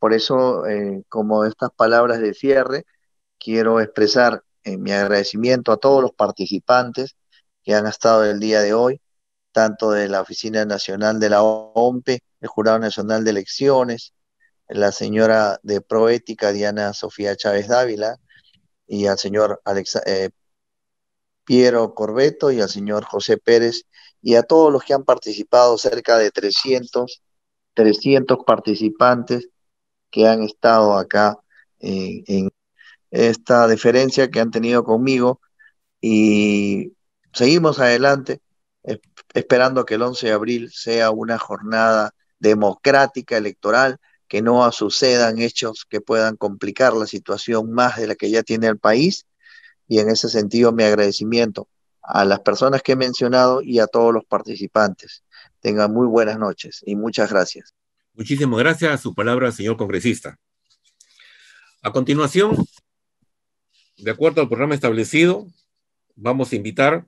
Por eso, como estas palabras de cierre, quiero expresar mi agradecimiento a todos los participantes que han estado el día de hoy, tanto de la Oficina Nacional de la OMPE, el Jurado Nacional de Elecciones, la señora de Proética Diana Sofía Chávez Dávila, y al señor Piero Corbeto y al señor José Pérez, y a todos los que han participado, cerca de 300 participantes que han estado acá en esta deferencia que han tenido conmigo, y seguimos adelante esperando que el 11 de abril sea una jornada democrática electoral, que no sucedan hechos que puedan complicar la situación más de la que ya tiene el país, y en ese sentido mi agradecimiento a las personas que he mencionado y a todos los participantes. Tengan muy buenas noches y muchas gracias. Muchísimas gracias. A su palabra, señor congresista. A continuación, de acuerdo al programa establecido, vamos a invitar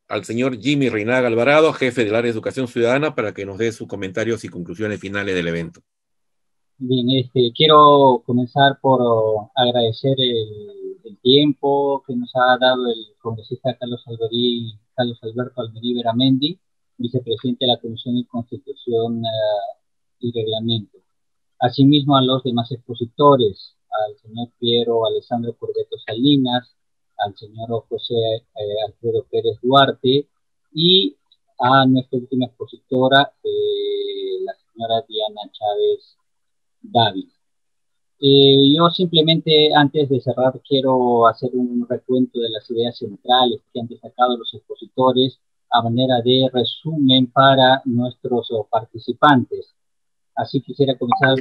al señor Jimmy Reinaga Alvarado, jefe del área de Educación Ciudadana, para que nos dé sus comentarios y conclusiones finales del evento. Bien, quiero comenzar por agradecer el tiempo que nos ha dado el congresista Carlos Alberto Almerí Beramendi vicepresidente de la Comisión de Constitución y Reglamento. Asimismo, a los demás expositores, al señor Piero Alessandro Corbeto Salinas, al señor José Alfredo Pérez Duarte y a nuestra última expositora, la señora Diana Chávez Dávila. Yo simplemente, antes de cerrar, quiero hacer un recuento de las ideas centrales que han destacado los expositores a manera de resumen para nuestros participantes. Así quisiera comenzar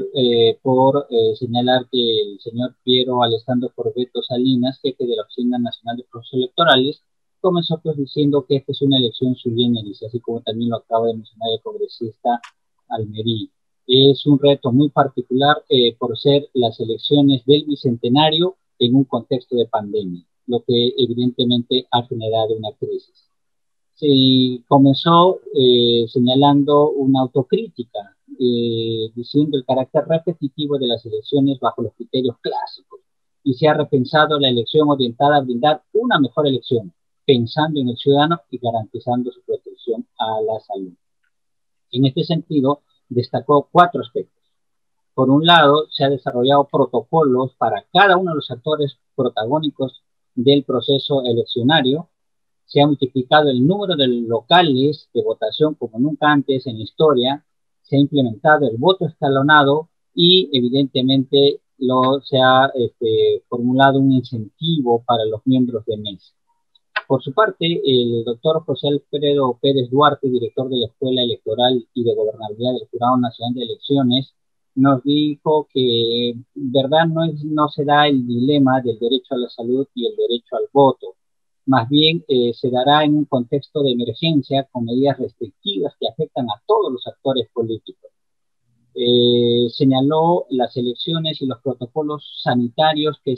por señalar que el señor Piero Alessandro Corbeto Salinas, jefe de la Oficina Nacional de Procesos Electorales, comenzó pues diciendo que esta es una elección sui generis, así como también lo acaba de mencionar el congresista Almerí. Es un reto muy particular por ser las elecciones del bicentenario en un contexto de pandemia, lo que evidentemente ha generado una crisis. Se comenzó señalando una autocrítica, diciendo el carácter repetitivo de las elecciones bajo los criterios clásicos, y se ha repensado la elección orientada a brindar una mejor elección, pensando en el ciudadano y garantizando su protección a la salud. En este sentido, destacó 4 aspectos. Por un lado, se han desarrollado protocolos para cada uno de los actores protagónicos del proceso eleccionario. Se ha multiplicado el número de locales de votación como nunca antes en la historia. Se ha implementado el voto escalonado y, evidentemente, se ha formulado un incentivo para los miembros de mesa. Por su parte, el doctor José Alfredo Pérez Duarte, director de la Escuela Electoral y de Gobernabilidad del Jurado Nacional de Elecciones, nos dijo que, verdad, no se da el dilema del derecho a la salud y el derecho al voto. Más bien, se dará en un contexto de emergencia con medidas restrictivas que afectan a todos los actores políticos. Señaló las elecciones y los protocolos sanitarios que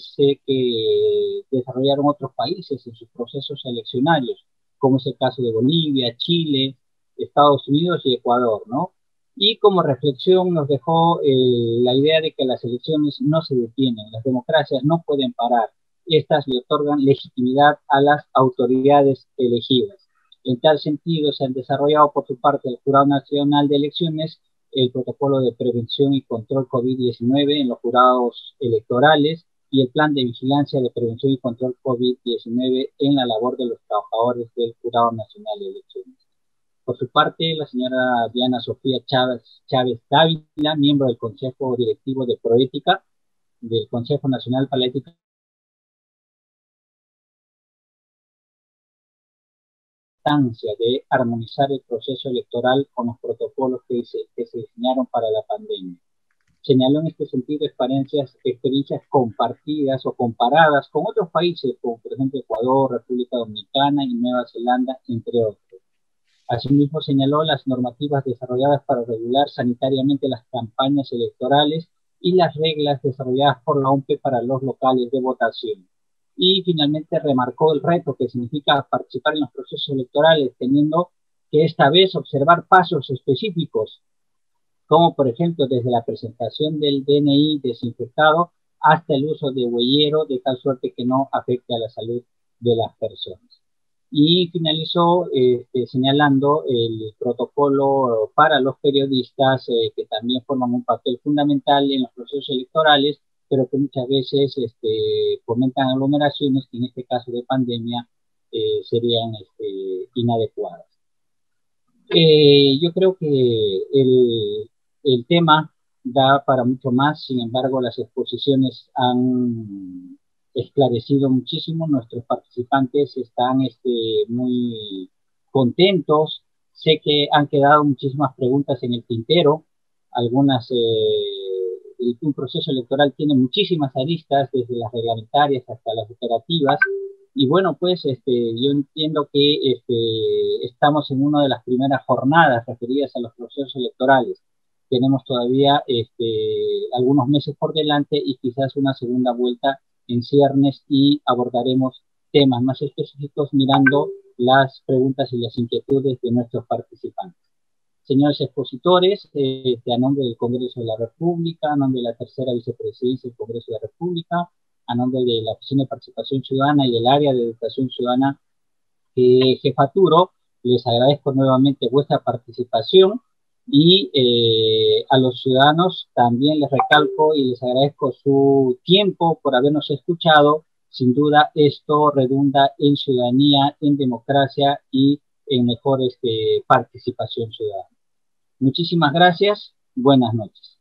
desarrollaron otros países en sus procesos eleccionarios, como es el caso de Bolivia, Chile, Estados Unidos y Ecuador, ¿no? Y como reflexión nos dejó la idea de que las elecciones no se detienen, las democracias no pueden parar, estas le otorgan legitimidad a las autoridades elegidas. En tal sentido, se han desarrollado por su parte el Jurado Nacional de Elecciones el protocolo de prevención y control COVID-19 en los jurados electorales y el plan de vigilancia de prevención y control COVID-19 en la labor de los trabajadores del Jurado Nacional de Elecciones. Por su parte, la señora Diana Sofía Chávez Dávila, miembro del Consejo Directivo de Proética, del Consejo Nacional para la Ética de armonizar el proceso electoral con los protocolos que se diseñaron para la pandemia. Señaló en este sentido experiencias compartidas o comparadas con otros países, como por ejemplo Ecuador, República Dominicana y Nueva Zelanda, entre otros. Asimismo, señaló las normativas desarrolladas para regular sanitariamente las campañas electorales y las reglas desarrolladas por la OMPE para los locales de votación. Y finalmente remarcó el reto que significa participar en los procesos electorales, teniendo que esta vez observar pasos específicos, como por ejemplo desde la presentación del DNI desinfectado hasta el uso de huellero, de tal suerte que no afecte a la salud de las personas. Y finalizó señalando el protocolo para los periodistas que también forman un papel fundamental en los procesos electorales, pero que muchas veces fomentan aglomeraciones que en este caso de pandemia serían inadecuadas. Yo creo que el tema da para mucho más, sin embargo las exposiciones han esclarecido muchísimo, nuestros participantes están muy contentos, sé que han quedado muchísimas preguntas en el tintero, algunas, un proceso electoral tiene muchísimas aristas, desde las reglamentarias hasta las operativas, y bueno, pues yo entiendo que estamos en una de las primeras jornadas referidas a los procesos electorales. Tenemos todavía algunos meses por delante y quizás una segunda vuelta en ciernes y abordaremos temas más específicos mirando las preguntas y las inquietudes de nuestros participantes. Señores expositores, a nombre del Congreso de la República, a nombre de la tercera vicepresidencia del Congreso de la República, a nombre de la Oficina de Participación Ciudadana y del área de Educación Ciudadana que jefaturo, Les agradezco nuevamente vuestra participación y a los ciudadanos también les recalco y les agradezco su tiempo por habernos escuchado. Sin duda esto redunda en ciudadanía, en democracia y en mejor participación ciudadana. Muchísimas gracias. Buenas noches.